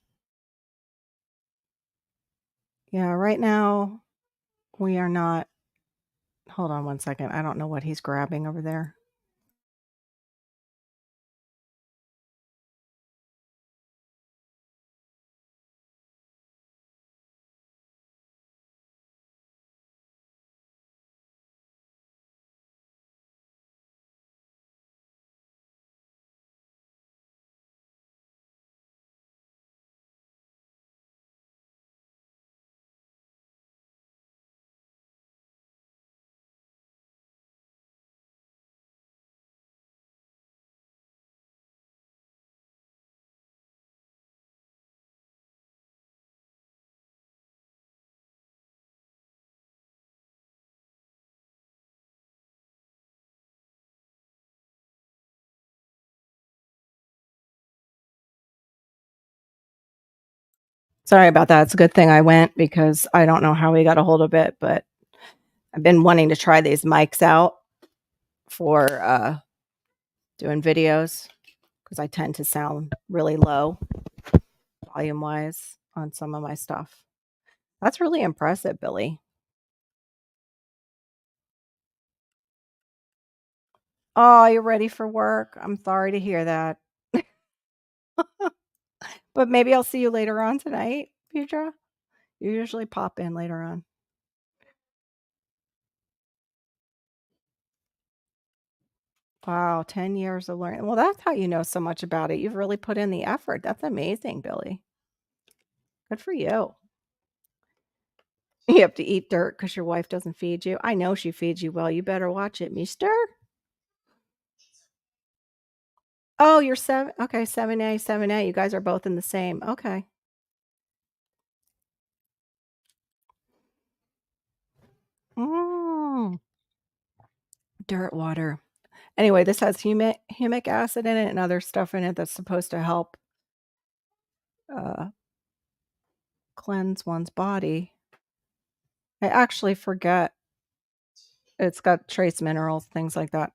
Yeah, right now we are not. Hold on one second. I don't know what he's grabbing over there. Sorry about that. It's a good thing I went because I don't know how we got a hold of it, but I've been wanting to try these mics out for doing videos because I tend to sound really low volume wise on some of my stuff. That's really impressive, Billy. Oh, you're ready for work? I'm sorry to hear that. But maybe I'll see you later on tonight, Petra. You usually pop in later on. Wow, 10 years of learning. Well, that's how you know so much about it. You've really put in the effort. That's amazing, Billy. Good for you. You have to eat dirt because your wife doesn't feed you. I know she feeds you well. You better watch it, mister. Oh, you're 7. Okay, 7A, 7A. You guys are both in the same. Okay. Mm, dirt water. Anyway, this has humic acid in it and other stuff in it that's supposed to help uh, cleanse one's body. I actually forget. It's got trace minerals, things like that.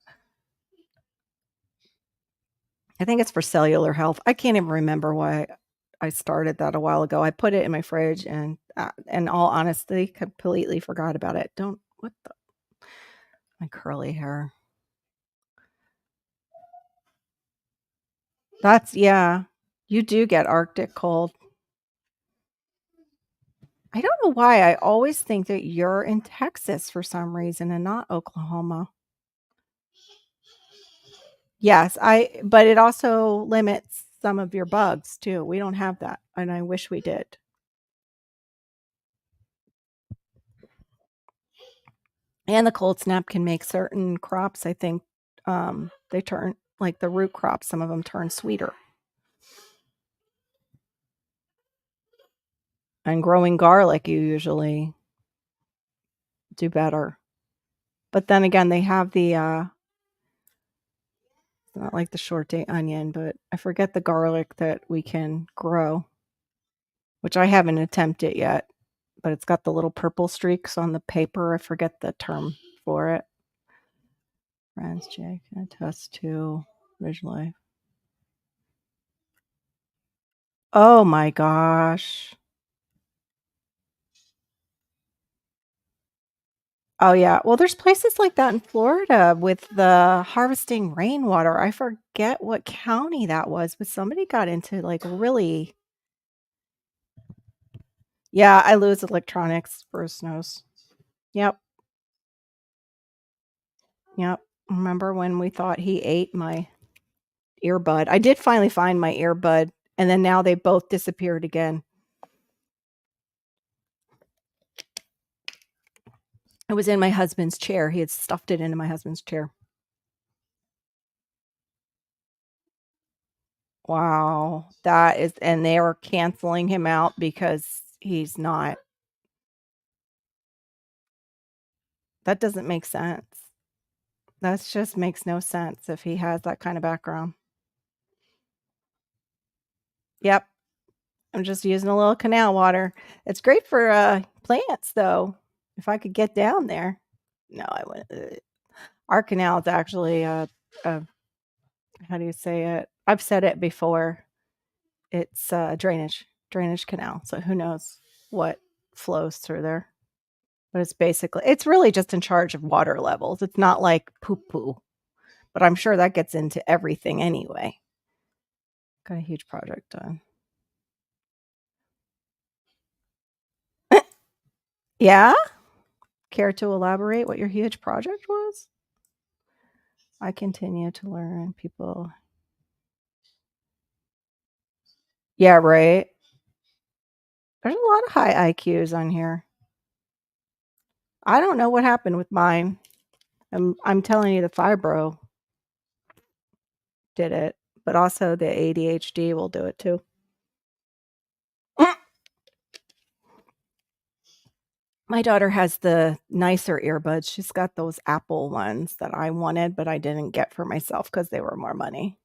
I think it's for cellular health. I can't even remember why I started that a while ago. I put it in my fridge and, in all honesty, completely forgot about it. Don't what the my curly hair. That's yeah. You do get Arctic cold. I don't know why I always think that you're in Texas for some reason and not Oklahoma. Yes, I but it also limits some of your bugs too. We don't have that, and I wish we did. And the cold snap can make certain crops, I think, they turn like the root crops, some of them turn sweeter. And growing garlic, you usually do better. But then again, they have the, it's not like the short day onion, but I forget the garlic that we can grow, which I haven't attempted yet, but it's got the little purple streaks on the paper. I forget the term for it. Friends, Jay can attest to originally. Oh my gosh. Oh, yeah. Well, there's places like that in Florida with the harvesting rainwater. I forget what county that was, but somebody got into, like, really Yeah, I lose electronics for snows. Yep, yep. Remember when we thought he ate my earbud? I did finally find my earbud, and then now they both disappeared again. It was in my husband's chair. He had stuffed it into my husband's chair. Wow, that is and they are canceling him out because he's not that doesn't make sense. That just makes no sense if he has that kind of background. Yep, I'm just using a little canal water. It's great for, plants, though, if I could get down there. No, I wouldn't our canal is actually, how do you say it? I've said it before. It's a drainage canal, so who knows what flows through there. But it's really just in charge of water levels. It's not like poo-poo, but I'm sure that gets into everything anyway. Got a huge project done. Yeah? Care to elaborate what your huge project was? I continue to learn people. Yeah, right. There's a lot of high IQs on here. I don't know what happened with mine. I'm telling you the fibro did it, but also the ADHD will do it too. My daughter has the nicer earbuds. She's got those Apple ones that I wanted, but I didn't get for myself because they were more money.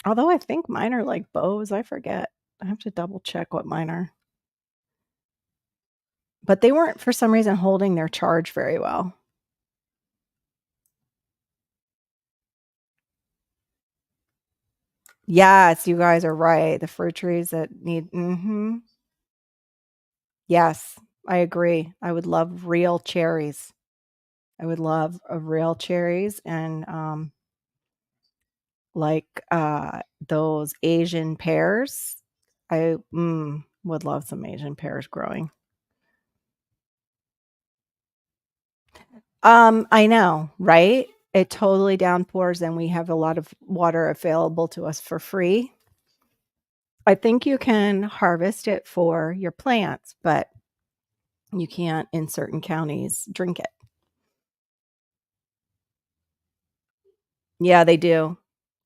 Although I think mine are like Bose. I forget. I have to double check what mine are. But they weren't, for some reason, holding their charge very well. Yes, you guys are right. The fruit trees that need, yes, I agree. I would love real cherries. I would love real cherries and like those Asian pears. I would love some Asian pears growing. I know, right? It totally downpours and we have a lot of water available to us for free. I think you can harvest it for your plants, but you can't in certain counties drink it. Yeah, they do.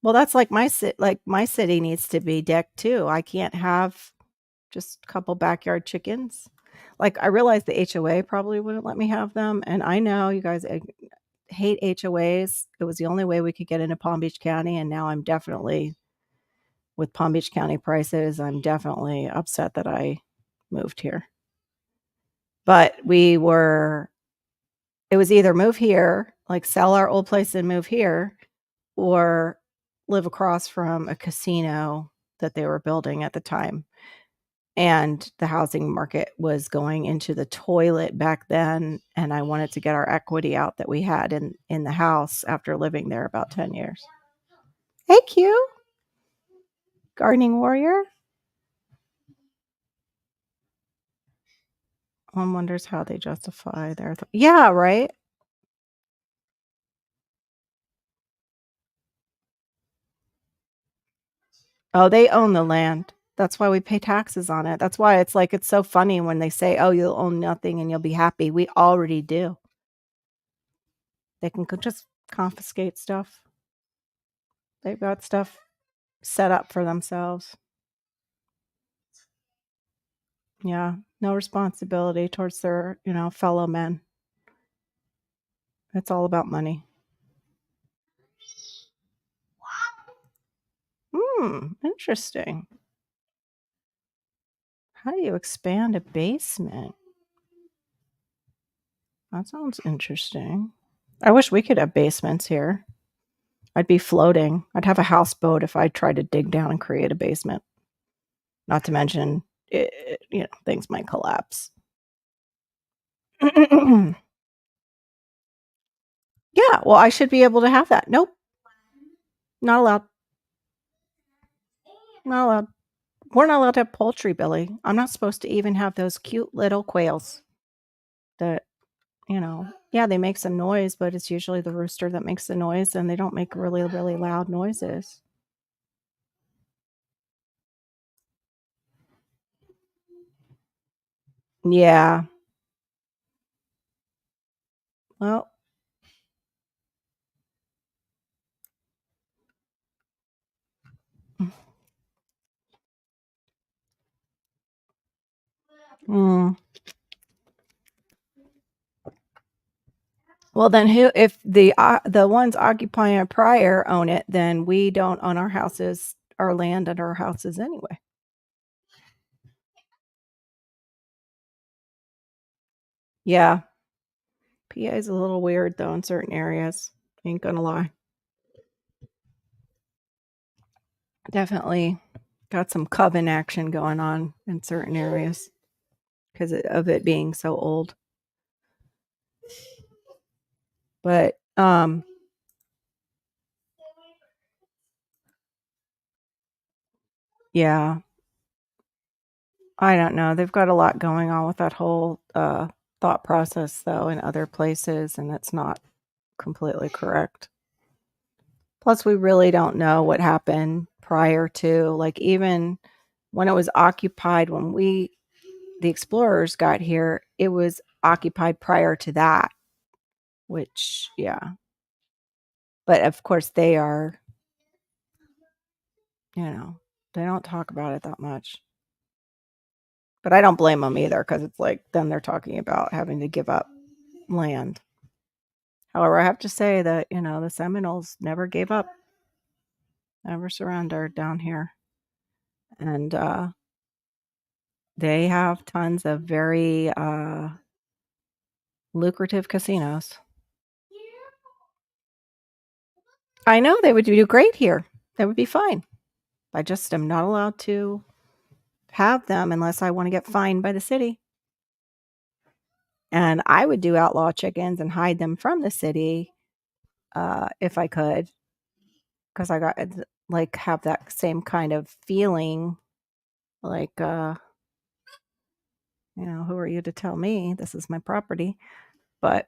Well, that's like my city needs to be decked too. I can't have just a couple backyard chickens. Like, I realize the HOA probably wouldn't let me have them, and I know you guys hate HOAs. It was the only way we could get into Palm Beach County, and now I'm definitely with Palm Beach County prices, I'm definitely upset that I moved here. But it was either move here, like sell our old place and move here, or live across from a casino that they were building at the time. And the housing market was going into the toilet back then, and I wanted to get our equity out that we had in the house after living there about 10 years. Hey, Q, gardening warrior. One wonders how they justify their yeah, right? Oh, they own the land. That's why we pay taxes on it. That's why it's like it's so funny when they say, "Oh, you'll own nothing and you'll be happy." We already do. They can just confiscate stuff. They've got stuff set up for themselves. Yeah, no responsibility towards their, fellow men. It's all about money. Interesting. How do you expand a basement? That sounds interesting. I wish we could have basements here. I'd be floating. I'd have a houseboat if I tried to dig down and create a basement. Not to mention, things might collapse. Yeah, well, I should be able to have that. Nope, not allowed. Not allowed. We're not allowed to have poultry, Billy. I'm not supposed to even have those cute little quails that, yeah, they make some noise, but it's usually the rooster that makes the noise, and they don't make really, really loud noises. Yeah. Well, mm. Well, then if the ones occupying it prior own it, then we don't own our land and our houses anyway. Yeah. PA is a little weird though in certain areas. Ain't gonna lie. Definitely got some coven action going on in certain areas. because of it being so old. But, yeah, I don't know. They've got a lot going on with that whole, thought process, though, in other places, and it's not completely correct. Plus, we really don't know what happened prior to, like, even when it was occupied, when the explorers got here, it was occupied prior to that, which, yeah. But of course, they are, you know, they don't talk about it that much. But I don't blame them either, because it's like then they're talking about having to give up land. However, I have to say that, the Seminoles never gave up, never surrendered down here. And they have tons of very lucrative casinos. I know they would do great here. They would be fine. I just am not allowed to have them unless I want to get fined by the city. And I would do outlaw chickens and hide them from the city if I could, because I got like have that same kind of feeling. Like, who are you to tell me this is my property? But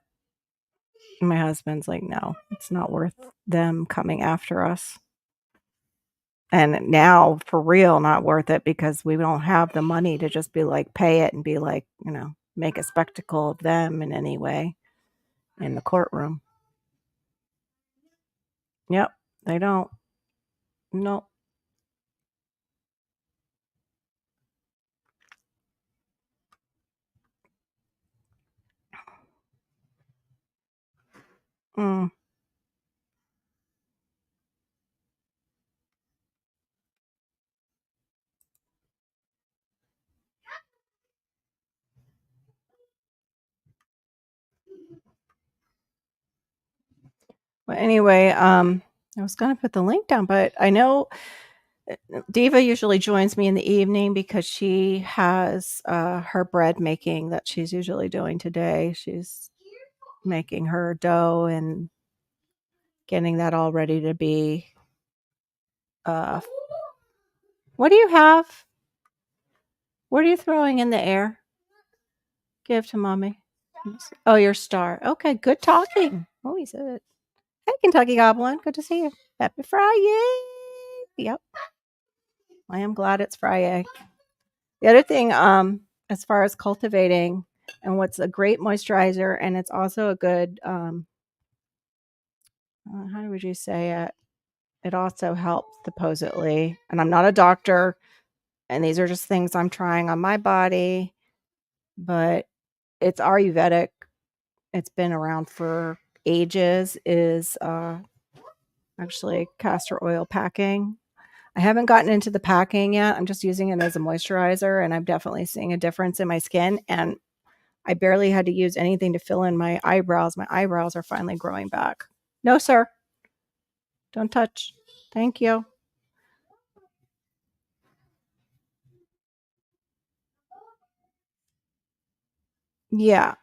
my husband's like, no, it's not worth them coming after us. And now, for real, not worth it, because we don't have the money to just be like, pay it and be like, make a spectacle of them in any way in the courtroom. Yep, they don't. No. Mm. But anyway, I was gonna put the link down, but I know Diva usually joins me in the evening because she has her bread making that she's usually doing today. She's making her dough and getting that all ready to be. Uh, what do you have? What are you throwing in the air? Give to mommy. Oh, your star. Okay, good talking. Oh, he said it. Hey, Kentucky Goblin. Good to see you. Happy Friday. Yep. I am glad it's Friday. The other thing, as far as cultivating and what's a great moisturizer, and it's also a good, how would you say it? It also helps supposedly, and I'm not a doctor, and these are just things I'm trying on my body, but it's Ayurvedic. It's been around for ages. Is actually castor oil packing. I haven't gotten into the packing yet. I'm just using it as a moisturizer, and I'm definitely seeing a difference in my skin. And I barely had to use anything to fill in my eyebrows. My eyebrows are finally growing back. No, sir. Don't touch. Thank you. Yeah.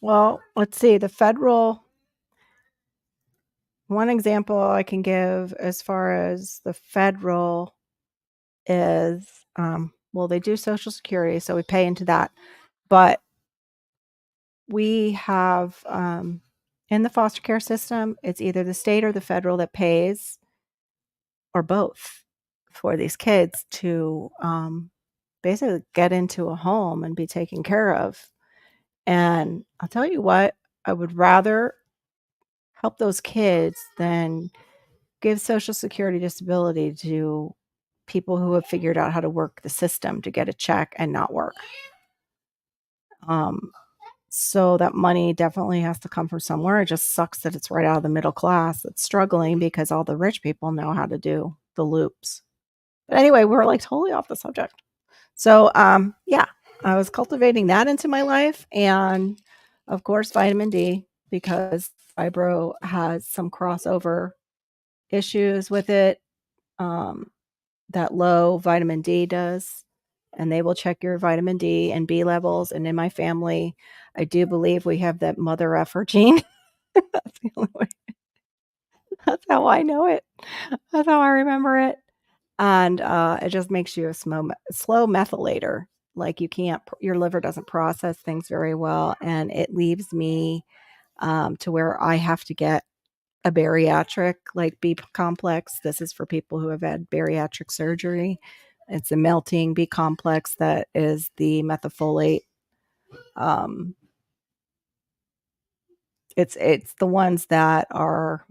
Well, let's see. The federal, one example I can give as far as the federal is, well, they do Social Security, so we pay into that. But we have, in the foster care system, it's either the state or the federal that pays, or both, for these kids to basically get into a home and be taken care of. And I'll tell you what, I would rather help those kids than give Social Security disability to people who have figured out how to work the system to get a check and not work. Um, so that money definitely has to come from somewhere. It just sucks that it's right out of the middle class that's struggling because all the rich people know how to do the loops. But anyway, we're like totally off the subject. So, yeah, I was cultivating that into my life, and of course, vitamin D, because fibro has some crossover issues with it. Um, that low vitamin D does, and they will check your vitamin D and B levels, and in my family, I do believe we have that mother effer gene. That's the only way that's how I know it. That's how I remember it, and, it just makes you a slow methylator, like, you can't your liver doesn't process things very well, and it leaves me, to where I have to get a bariatric, like, B complex. This is for people who have had bariatric surgery. It's a melting B complex that is the methylfolate. Um, it's the ones that are,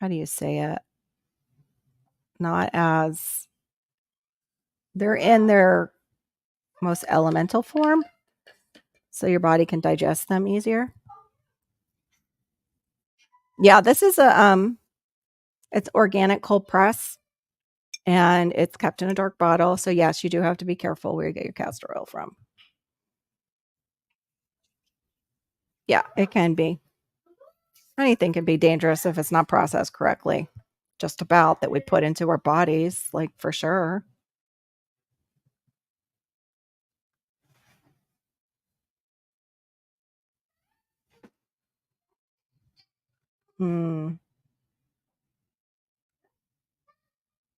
how do you say it? Not as they're in their most elemental form, so your body can digest them easier. Yeah, this is it's organic cold press, and it's kept in a dark bottle, so yes, you do have to be careful where you get your castor oil from. Yeah, it can be. Anything can be dangerous if it's not processed correctly. Just about that we put into our bodies, like, for sure. Mm.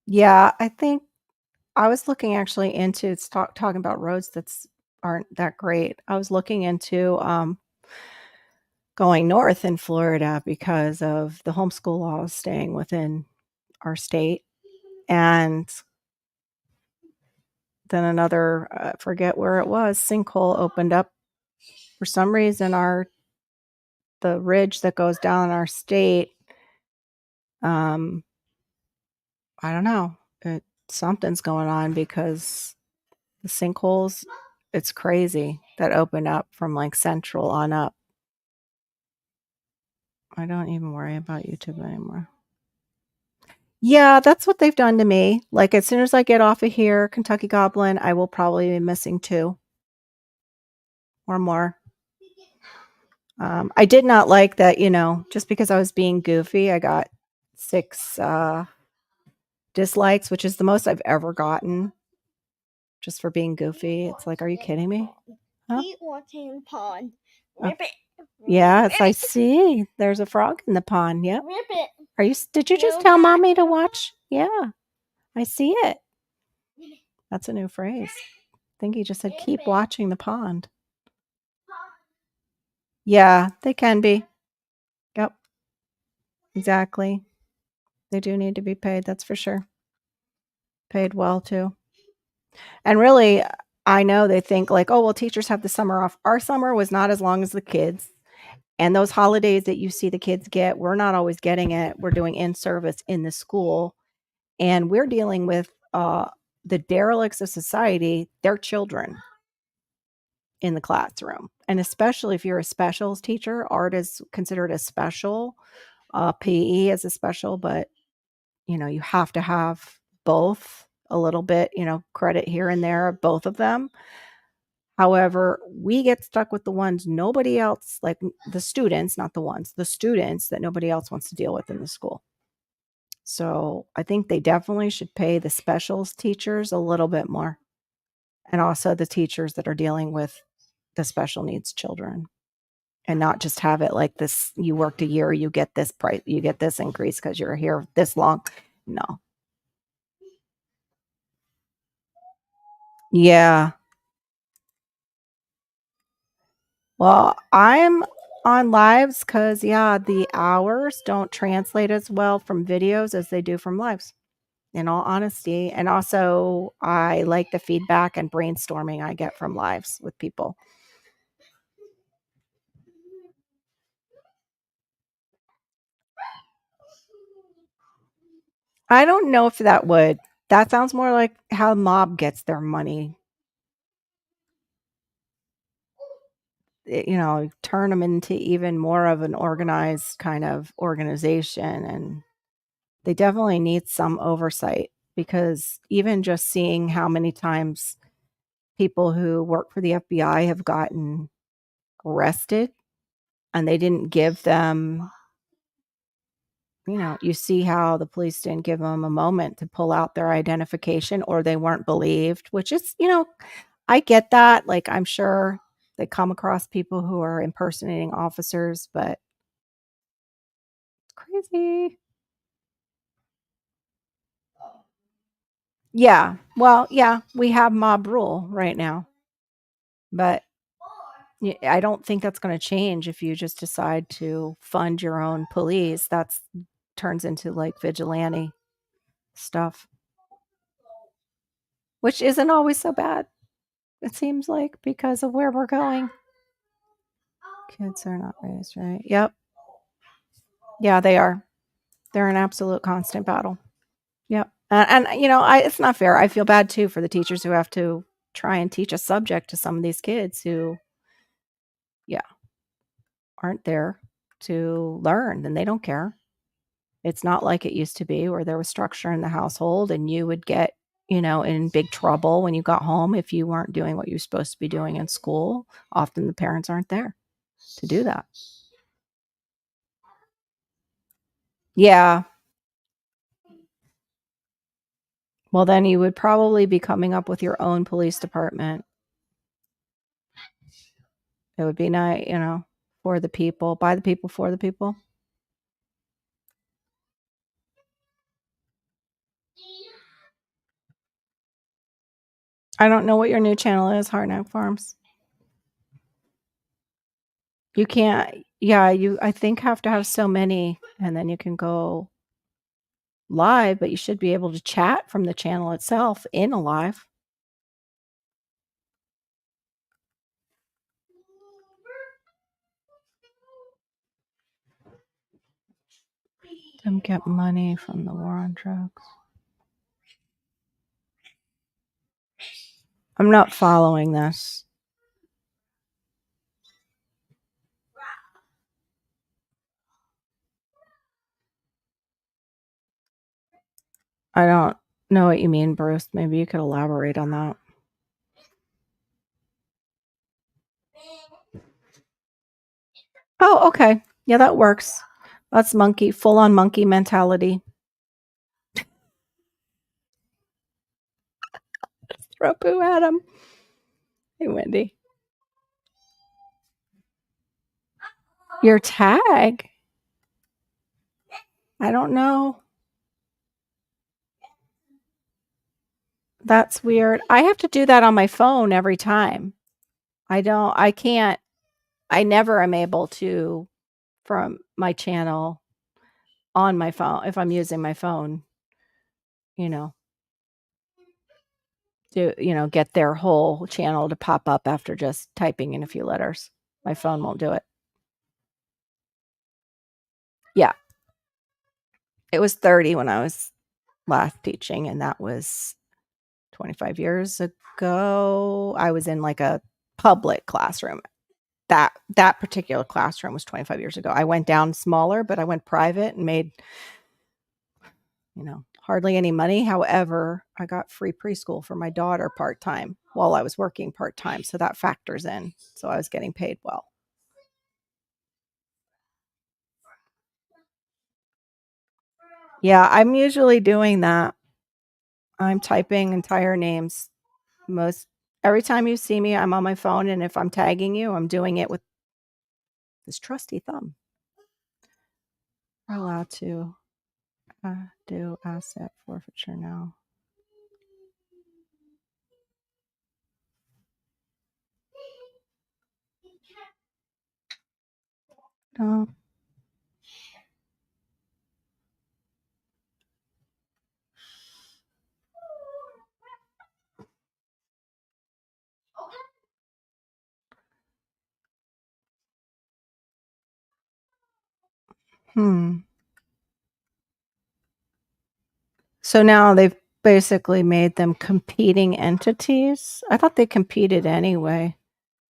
Yeah, I think I was looking actually into talking about roads that's aren't that great. I was looking into, going north in Florida because of the homeschool laws staying within our state, and then another, forget where it was, sinkhole opened up for some reason. Our The ridge that goes down our state, um, I don't know, something's going on because the sinkholes, it's crazy, that open up from, like, Central on up. I don't even worry about YouTube anymore. Yeah, that's what they've done to me. Like, as soon as I get off of here, Kentucky Goblin, I will probably be missing 2 or more. I did not like that, just because I was being goofy, I got 6, dislikes, which is the most I've ever gotten just for being goofy. It's like, "Are you kidding me?" Huh? Keep watching the pond. Oh, Rip it. yes, I Rip it. see. There's a frog in the pond. Yep. Rip it. Did you just No tell hat. mommy to watch? Yeah, I see it. That's a new phrase. I think he just said, "Keep watching the pond." Yeah, they can be. Yep, exactly. They do need to be paid, that's for sure. Paid well too. And really, I know they think like, "Oh, well, teachers have the summer off." Our summer was not as long as the kids. And those holidays that you see the kids get, we're not always getting it. We're doing in service in the school, and we're dealing with the derelicts of society, their children in the classroom. And especially if you're a specials teacher, art is considered a special, PE is a special, but you have to have both a little bit, credit here and there of both of them. However, we get stuck with the ones nobody else, like the students, not the ones, the students that nobody else wants to deal with in the school. So I think they definitely should pay the specials teachers a little bit more, and also the teachers that are dealing with the special needs children, and not just have it like this, you worked a year, you get this price, you get this increase because you're here this long. No. Yeah. Well, I'm on lives because, yeah, the hours don't translate as well from videos as they do from lives, in all honesty. And also, I like the feedback and brainstorming I get from lives with people. I don't know if that would. That sounds more like how mob gets their money. Turn them into even more of an organized kind of organization. And they definitely need some oversight because even just seeing how many times people who work for the FBI have gotten arrested and they didn't give them you see how the police didn't give them a moment to pull out their identification or they weren't believed, which is, I get that. Like, I'm sure they come across people who are impersonating officers, but it's crazy. Yeah. Well, yeah, we have mob rule right now, but I don't think that's going to change if you just decide to fund your own police. That's turns into like vigilante stuff, which isn't always so bad. It seems like because of where we're going. Kids are not raised right. Yep. Yeah, they are. They're an absolute constant battle. Yep. And it's not fair. I feel bad too for the teachers who have to try and teach a subject to some of these kids who, yeah, aren't there to learn and they don't care. It's not like it used to be where there was structure in the household and you would get, in big trouble when you got home if you weren't doing what you're supposed to be doing in school. Often the parents aren't there to do that. Yeah. Well, then you would probably be coming up with your own police department. It would be nice, for the people, by the people, for the people. I don't know what your new channel is, Hard Knock Farms. You can't, yeah, I think, have to have so many, and then you can go live, but you should be able to chat from the channel itself in a live. Them get money from the war on drugs. I'm not following this. I don't know what you mean, Bruce. Maybe you could elaborate on that. Oh, okay. Yeah, that works. That's full on monkey mentality. Throw poo at him. Hey, Wendy. Your tag? I don't know. That's weird. I have to do that on my phone every time. I can't, I never am able to from my channel on my phone if I'm using my phone, you know, get their whole channel to pop up after just typing in a few letters. My phone won't do it. Yeah. It was 30 when I was last teaching, and that was 25 years ago. I was in like a public classroom. That particular classroom was 25 years ago. I went down smaller, but I went private and made, hardly any money. However, I got free preschool for my daughter part-time while I was working part-time. So that factors in. So I was getting paid well. Yeah, I'm usually doing that. I'm typing entire names. Every time you see me, I'm on my phone. And if I'm tagging you, I'm doing it with this trusty thumb. We're allowed to do asset forfeiture now. No. So now they've basically made them competing entities. I thought they competed anyway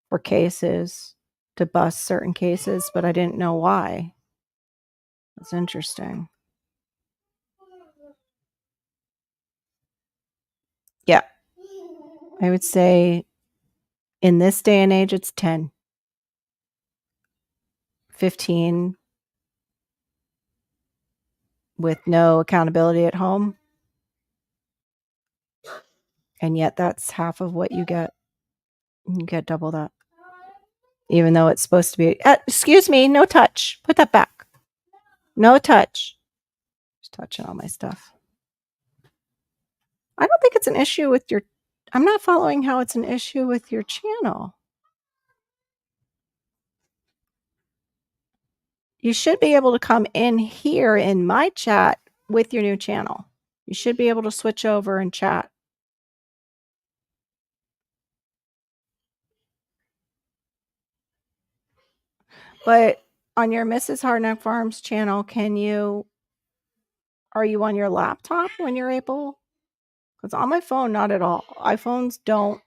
for cases to bust certain cases, but I didn't know why. That's interesting. Yeah. I would say in this day and age, it's 10, 15. with no accountability at home. And yet that's half of what you get. You get double that. Even though it's supposed to be, excuse me, no touch. Put that back. No touch. Just touching all my stuff. I don't think it's an issue with your, I'm not following how it's an issue with your channel. You should be able to come in here in my chat with your new channel. You should be able to switch over and chat. But on your Mrs. Hardneck Farms channel, are you on your laptop when you're able? Because on my phone, not at all. iPhones don't.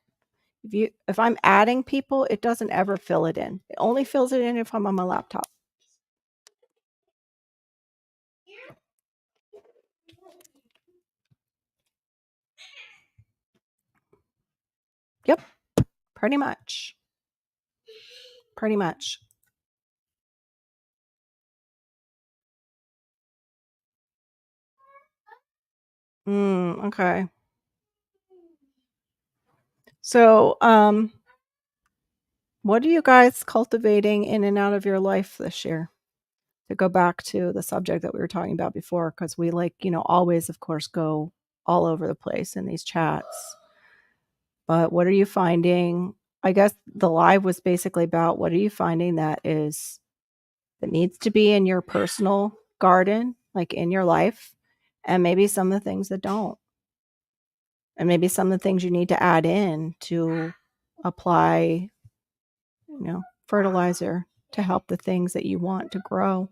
If I'm adding people, it doesn't ever fill it in. It only fills it in if I'm on my laptop. Yep, pretty much. Pretty much. Okay. So, what are you guys cultivating in and out of your life this year? To go back to the subject that we were talking about before, because we always, of course, go all over the place in these chats. But what are you finding? I guess the live was basically about what are you finding that needs to be in your personal garden, like in your life, and maybe some of the things that don't. And maybe some of the things you need to add in to apply, fertilizer to help the things that you want to grow.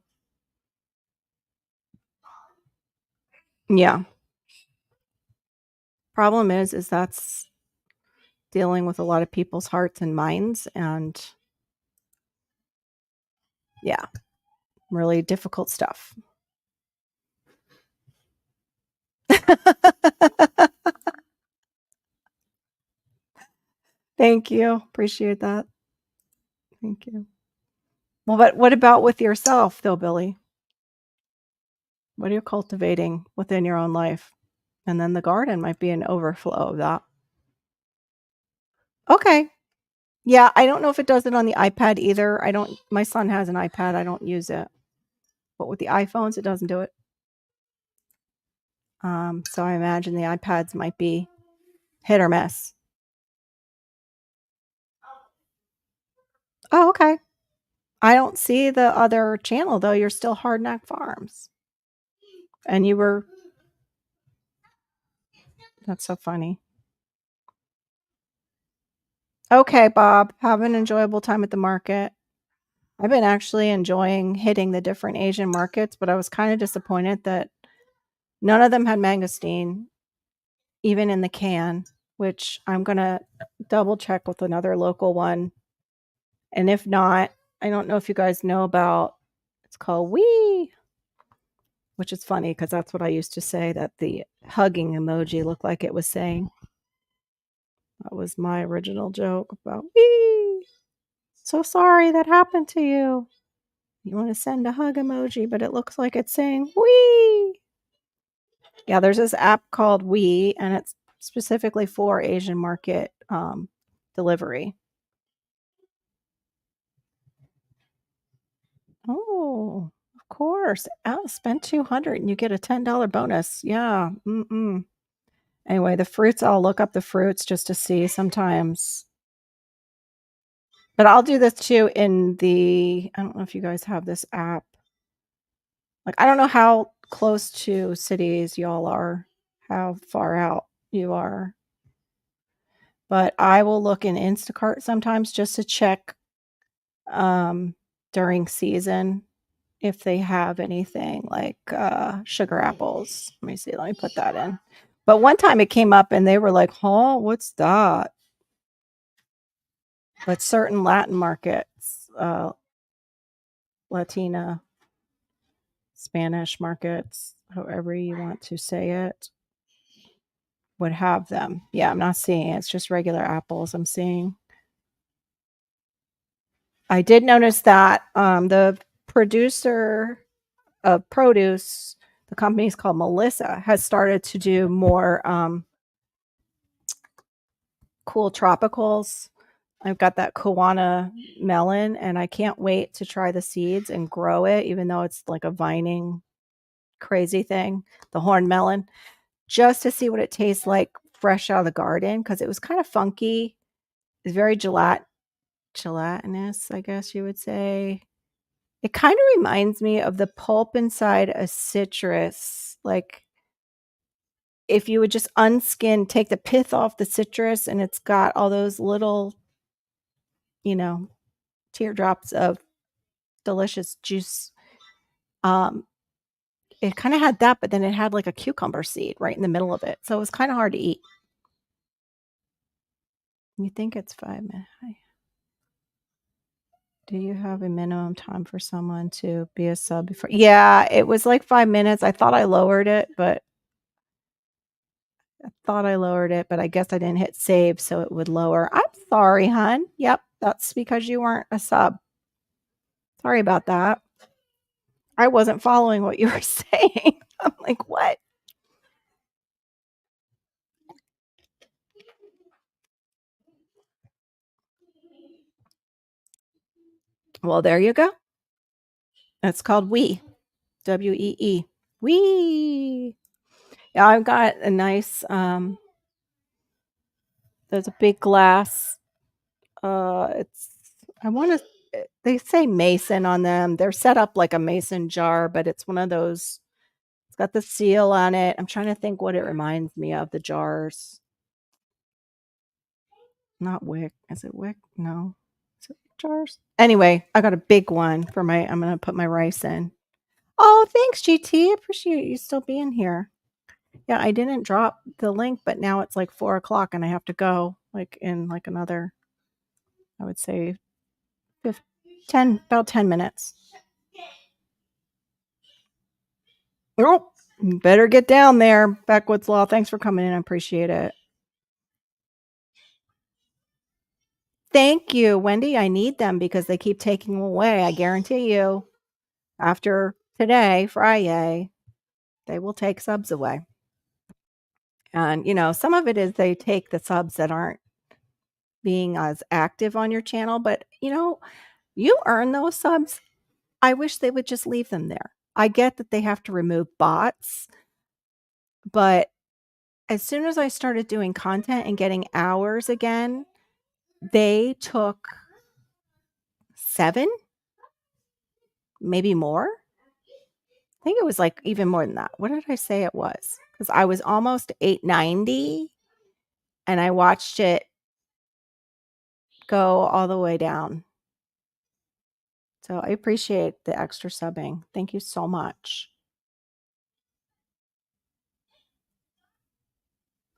Yeah. Problem is that's dealing with a lot of people's hearts and minds, and yeah, really difficult stuff. Thank you. Appreciate that. Thank you. Well, but what about with yourself, though, Billy? What are you cultivating within your own life? And then the garden might be an overflow of that. Okay. Yeah, I don't know if it does it on the iPad either. My son has an iPad. I don't use it. But with the iPhones, it doesn't do it. So I imagine the iPads might be hit or miss. Oh, okay. I don't see the other channel, though. You're still Hardneck Farms. And that's so funny. Okay, Bob, have an enjoyable time at the market. I've been actually enjoying hitting the different Asian markets, but I was kind of disappointed that none of them had mangosteen, even in the can, which I'm going to double check with another local one. And if not, I don't know if you guys know about, it's called Wee, which is funny because that's what I used to say, that the hugging emoji looked like it was saying. That was my original joke about Wee. So sorry that happened to you. You want to send a hug emoji, but it looks like it's saying Wee. Yeah, there's this app called Wee, and it's specifically for Asian market delivery. Oh, of course. Spend $200 and you get a $10 bonus. Yeah. Anyway, the fruits, I'll look up the fruits just to see sometimes. But I'll do this too I don't know if you guys have this app. Like, I don't know how close to cities y'all are, how far out you are. But I will look in Instacart sometimes just to check during season if they have anything like sugar apples. Let me see. Let me put that in. But one time it came up and they were like, huh, what's that? But certain Latin markets, Latina, Spanish markets, however you want to say it, would have them. Yeah, I'm not seeing it. It's just regular apples I'm seeing. I did notice that the producer of produce the company is called Melissa, has started to do more cool tropicals. I've got that Kiwana melon, and I can't wait to try the seeds and grow it, even though it's like a vining crazy thing, the horn melon, just to see what it tastes like fresh out of the garden, because it was kind of funky. It's very gelatinous, I guess you would say. It kind of reminds me of the pulp inside a citrus. Like if you would just unskin, take the pith off the citrus, and it's got all those little, you know, teardrops of delicious juice. Um, it kind of had that, but then it had like a cucumber seed right in the middle of it. So it was kind of hard to eat. You think it's 5 minutes? Do you have a minimum time for someone to be a sub before? Yeah, it was like 5 minutes. I thought I lowered it, but I guess I didn't hit save, so it would lower. I'm sorry, hon. Yep, that's because you weren't a sub. Sorry about that. I wasn't following what you were saying. I'm like, what? Well, there you go. It's called Wee. WEE. Wee. Yeah, I've got a nice there's a big glass. It's I want to they say mason on them. They're set up like a mason jar, but it's one of those. It's got the seal on it. I'm trying to think what it reminds me of, the jars. Not wick. Is it wick? No. Is it wick jars? Anyway, I got a big one for my I'm gonna put my rice in. Oh, thanks, GT. Appreciate you still being here. Yeah, I didn't drop the link, but now it's like 4 o'clock and I have to go like in like another, I would say 10 minutes. Oh, better get down there. Backwoods Law. Thanks for coming in. I appreciate it. Thank you, Wendy. I need them because they keep taking them away. I guarantee you, after today, Friday, they will take subs away. And, some of it is they take the subs that aren't being as active on your channel, but, you earn those subs. I wish they would just leave them there. I get that they have to remove bots, but as soon as I started doing content and getting hours again, they took 7, maybe more. I think it was like even more than that. What did I say it was? Because I was almost 890 and I watched it go all the way down. So I appreciate the extra subbing. Thank you so much.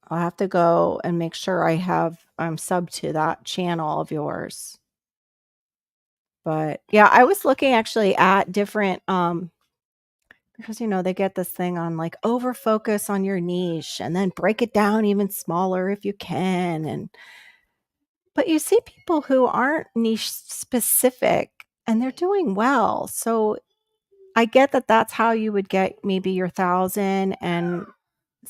I'll have to go and make sure I'm subbed to that channel of yours. But yeah, I was looking actually at different because they get this thing on like over focus on your niche and then break it down even smaller if you can. But you see people who aren't niche specific and they're doing well. So I get that that's how you would get maybe your 1,000 and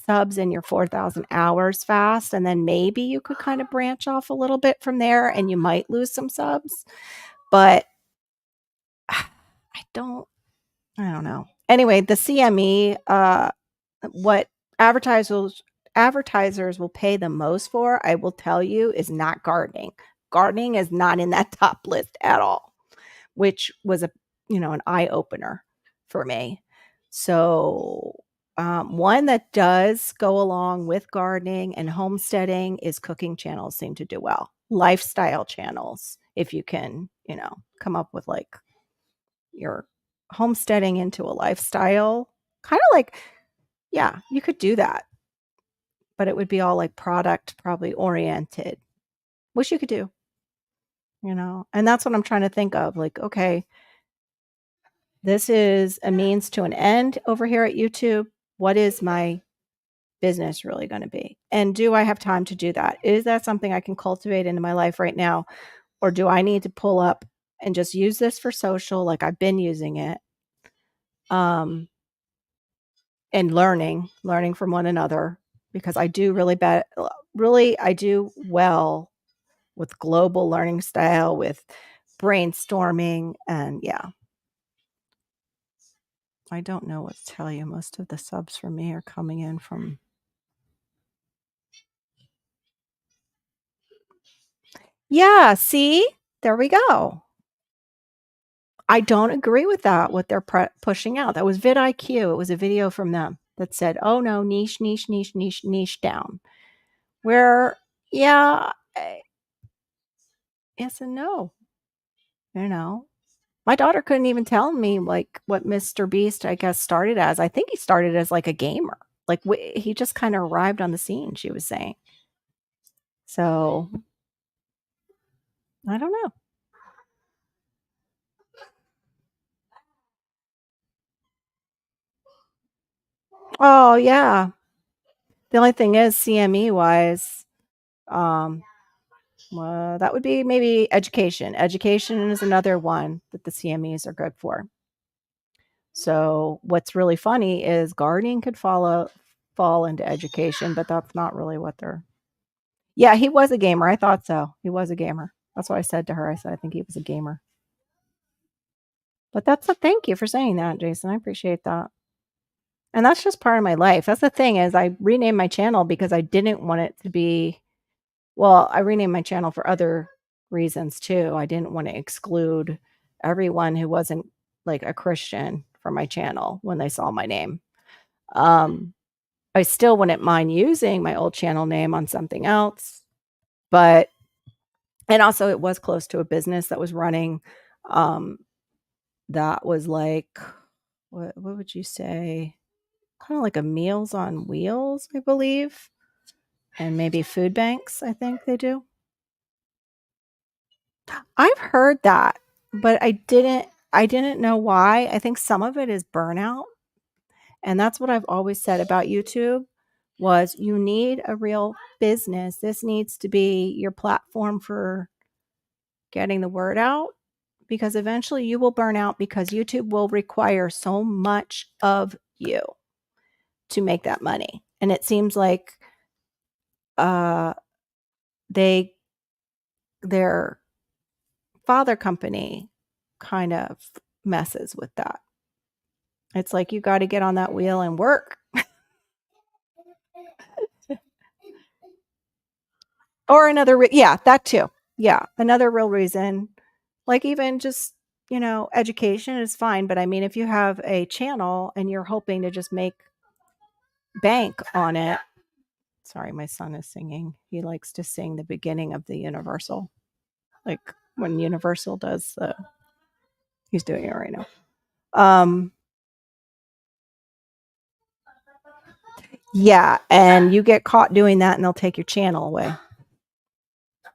subs and your 4,000 hours fast. And then maybe you could kind of branch off a little bit from there and you might lose some subs. But I don't know. Anyway, the CME, what advertisers will pay the most for, I will tell you, is not gardening. Gardening is not in that top list at all, which was an eye opener for me. So one that does go along with gardening and homesteading is cooking channels seem to do well. Lifestyle channels, if you can, come up with like your homesteading into a lifestyle, kind of like, yeah, you could do that, but it would be all like product probably oriented, which you could do, and that's what I'm trying to think of. Like, okay, this is a means to an end over here at YouTube. What is my business really going to be? And do I have time to do that? Is that something I can cultivate into my life right now? Or do I need to pull up and just use this for social like I've been using it? and learning from one another because I do really I do well with global learning style, with brainstorming, and yeah, I don't know what to tell you. Most of the subs for me are coming in from yeah, see? There we go. I don't agree with that, what they're pushing out. That was vidIQ. It was a video from them that said, "Oh no, niche, niche, niche, niche, niche down." Where, yeah, yes and no. You know, my daughter couldn't even tell me like what Mr. Beast, I guess, started as. I think he started as like a gamer. Like he just kind of arrived on the scene. She was saying. So I don't know. Oh yeah. The only thing is, CME wise, um, well, that would be maybe education. Education is another one that the CMEs are good for. So what's really funny is gardening could fall into education, but that's not really what they're. Yeah, he was a gamer. I thought so. He was a gamer. That's what I said to her. I said I think he was a gamer. But that's a thank you for saying that, Jason. I appreciate that. And that's just part of my life. That's the thing is I renamed my channel because I didn't want it to be well, I renamed my channel for other reasons too. I didn't want to exclude everyone who wasn't like a Christian from my channel when they saw my name. Um, I still wouldn't mind using my old channel name on something else, but and also it was close to a business that was running um that was like what would you say? Kind of like a Meals on Wheels, I believe, and maybe food banks, I think they do. I've heard that, but I didn't know why. I think some of it is burnout, and that's what I've always said about YouTube was you need a real business. This needs to be your platform for getting the word out because eventually you will burn out because YouTube will require so much of you to make that money. And it seems like uh they their father company kind of messes with that. It's like you got to get on that wheel and work. Or another yeah, that too. Yeah, another real reason. Like even just, education is fine, but I mean if you have a channel and you're hoping to just make bank on it. Sorry, my son is singing. He likes to sing the beginning of the Universal. Like when Universal does the he's doing it right now. Yeah, and you get caught doing that and they'll take your channel away.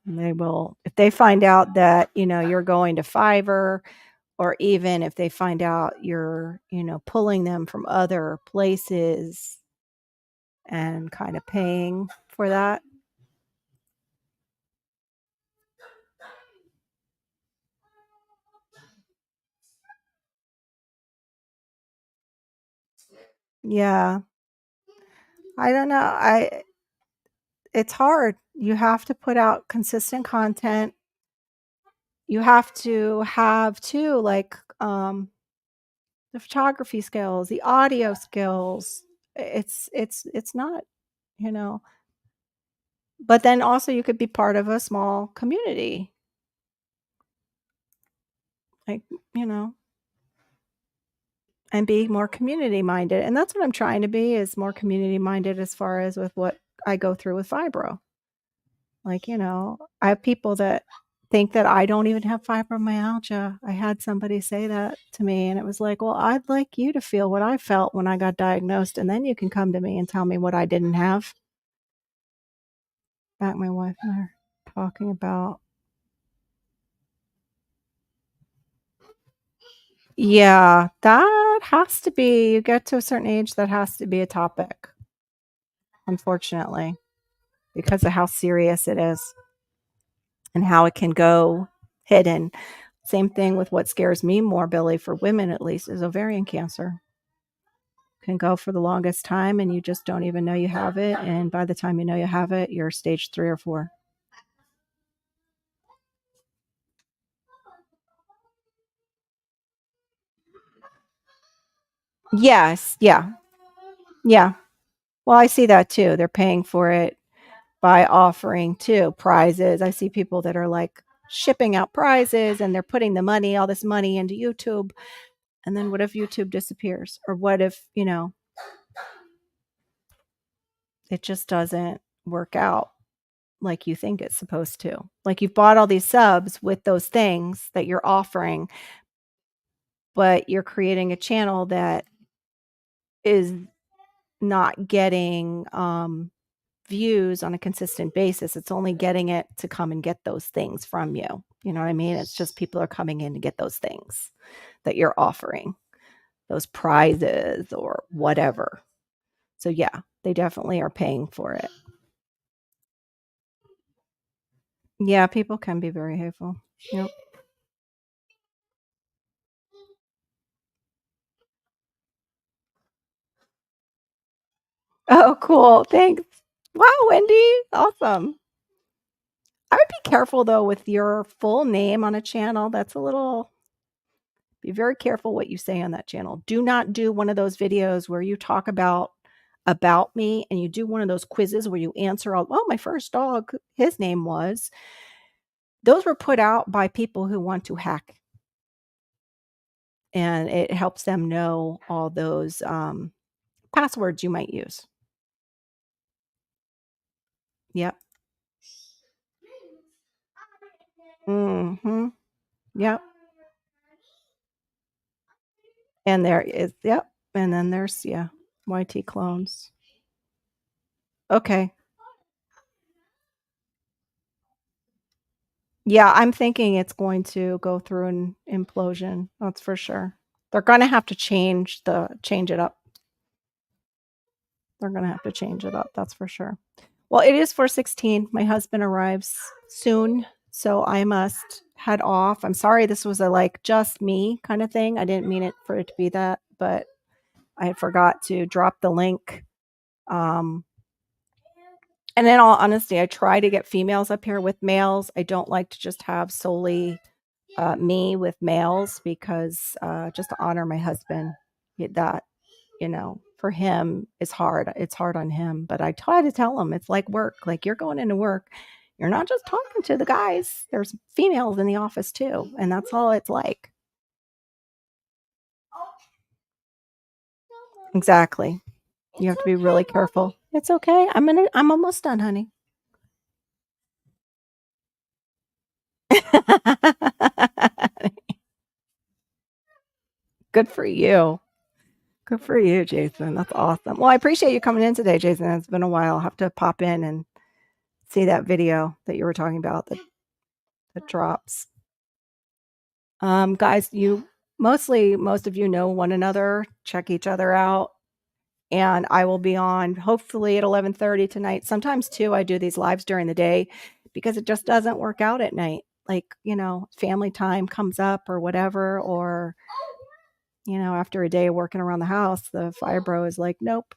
And they will if they find out that, you're going to Fiverr or even if they find out you're, pulling them from other places and kind of paying for that. Yeah. I don't know. I It's hard. You have to put out consistent content. You have to have too like the photography skills, the audio skills. It's not, you know. But then also you could be part of a small community. Like, you know, and be more community minded. And that's what I'm trying to be is more community minded as far as with what I go through with fibro. Like, I have people that think that I don't even have fibromyalgia. I had somebody say that to me, and it was like, well, I'd like you to feel what I felt when I got diagnosed, and then you can come to me and tell me what I didn't have. Back, my wife and I are talking about. Yeah, that has to be, you get to a certain age, that has to be a topic, unfortunately, because of how serious it is and how it can go hidden. Same thing with what scares me more, Billy, for women at least, is ovarian cancer. can go for the longest time and you just don't even know you have it. And by the time you know you have it, you're stage 3 or 4. Yes. Yeah. Yeah. Well, I see that too. They're paying for it by offering too prizes. I see people that are like shipping out prizes and they're putting the money, all this money into YouTube. And then what if YouTube disappears? Or what if, it just doesn't work out like you think it's supposed to? Like you've bought all these subs with those things that you're offering, but you're creating a channel that is not getting views on a consistent basis. It's only getting it to come and get those things from you. You know what I mean? It's just people are coming in to get those things that you're offering, those prizes or whatever. So yeah, they definitely are paying for it. Yeah, people can be very hateful. Yep. Oh, cool. Thanks. Wow, Wendy. Awesome. I would be careful though with your full name on a channel. That's a little, be very careful what you say on that channel. Do not do one of those videos where you talk about me and you do one of those quizzes where you answer all, well, my first dog, his name was. Those were put out by people who want to hack, and it helps them know all those passwords you might use. Yep. Mhm. Yep. And there is, yep. And then there's, yeah, YT clones. Okay. Yeah, I'm thinking it's going to go through an implosion. That's for sure. They're gonna have to change it up. They're gonna have to change it up. That's for sure. Well, it is 4:16. My husband arrives soon, so I must head off. I'm sorry this was a like just me kind of thing. I didn't mean it for it to be that, but I forgot to drop the link. Um, and in all honesty, I try to get females up here with males. I don't like to just have solely me with males because just to honor my husband, that for him is hard. It's hard on him, but I try to tell him it's like work. Like you're going into work, you're not just talking to the guys. There's females in the office too, and that's all it's like. Exactly. You have to be really careful. It's okay. I'm almost done, honey. Good for you. Good for you, Jason. That's awesome. Well, I appreciate you coming in today, Jason. It's been a while. I'll have to pop in and see that video that you were talking about that drops. Guys, most of you know one another. Check each other out. And I will be on hopefully at 11:30 tonight. Sometimes too, I do these lives during the day because it just doesn't work out at night. Like, family time comes up or whatever, or after a day of working around the house, the fire bro is like, nope.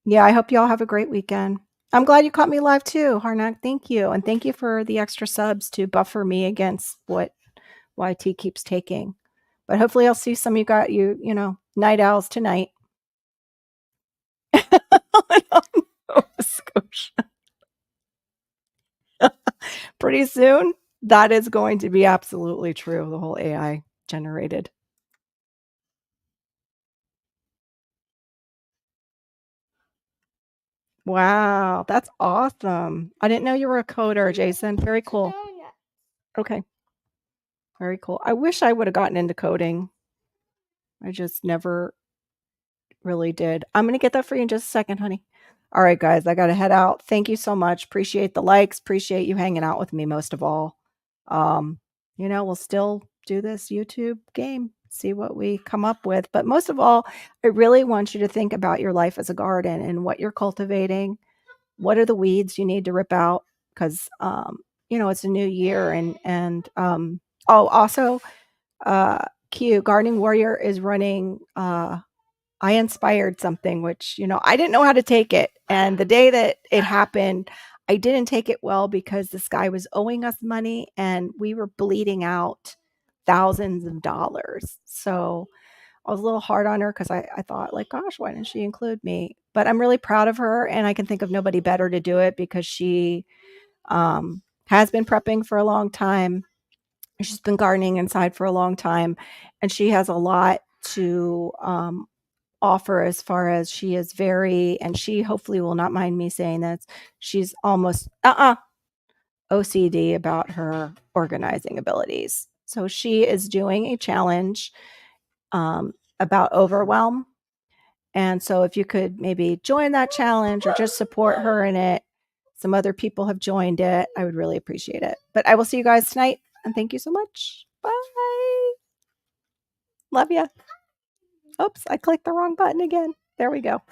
Yeah, I hope y'all have a great weekend. I'm glad you caught me live too, Harnack. Thank you. And thank you for the extra subs to buffer me against what YT keeps taking. But hopefully I'll see some of you got night owls tonight. Nova Scotia. Pretty soon, that is going to be absolutely true. The whole AI generated. Wow, that's awesome. I didn't know you were a coder, Jason. Very cool. Okay. Very cool. I wish I would have gotten into coding. I just never really did. I'm going to get that for you in just a second, honey. All right, guys, I got to head out. Thank you so much. Appreciate the likes. Appreciate you hanging out with me most of all. Um, we'll still do this YouTube game, see what we come up with. But most of all, I really want you to think about your life as a garden and what you're cultivating. What are the weeds you need to rip out? Because it's a new year, and also cute. Gardening Warrior is running I inspired something, which, I didn't know how to take it. And the day that it happened, I didn't take it well because this guy was owing us money and we were bleeding out thousands of dollars. So I was a little hard on her because I thought, like, gosh, why didn't she include me? But I'm really proud of her, and I can think of nobody better to do it because she has been prepping for a long time. She's been gardening inside for a long time, and she has a lot to offer as far as she is very, and she hopefully will not mind me saying this, she's almost OCD about her organizing abilities. So she is doing a challenge about overwhelm. And so if you could maybe join that challenge or just support her in it, some other people have joined it. I would really appreciate it. But I will see you guys tonight. And thank you so much. Bye. Love ya. Oops, I clicked the wrong button again. There we go.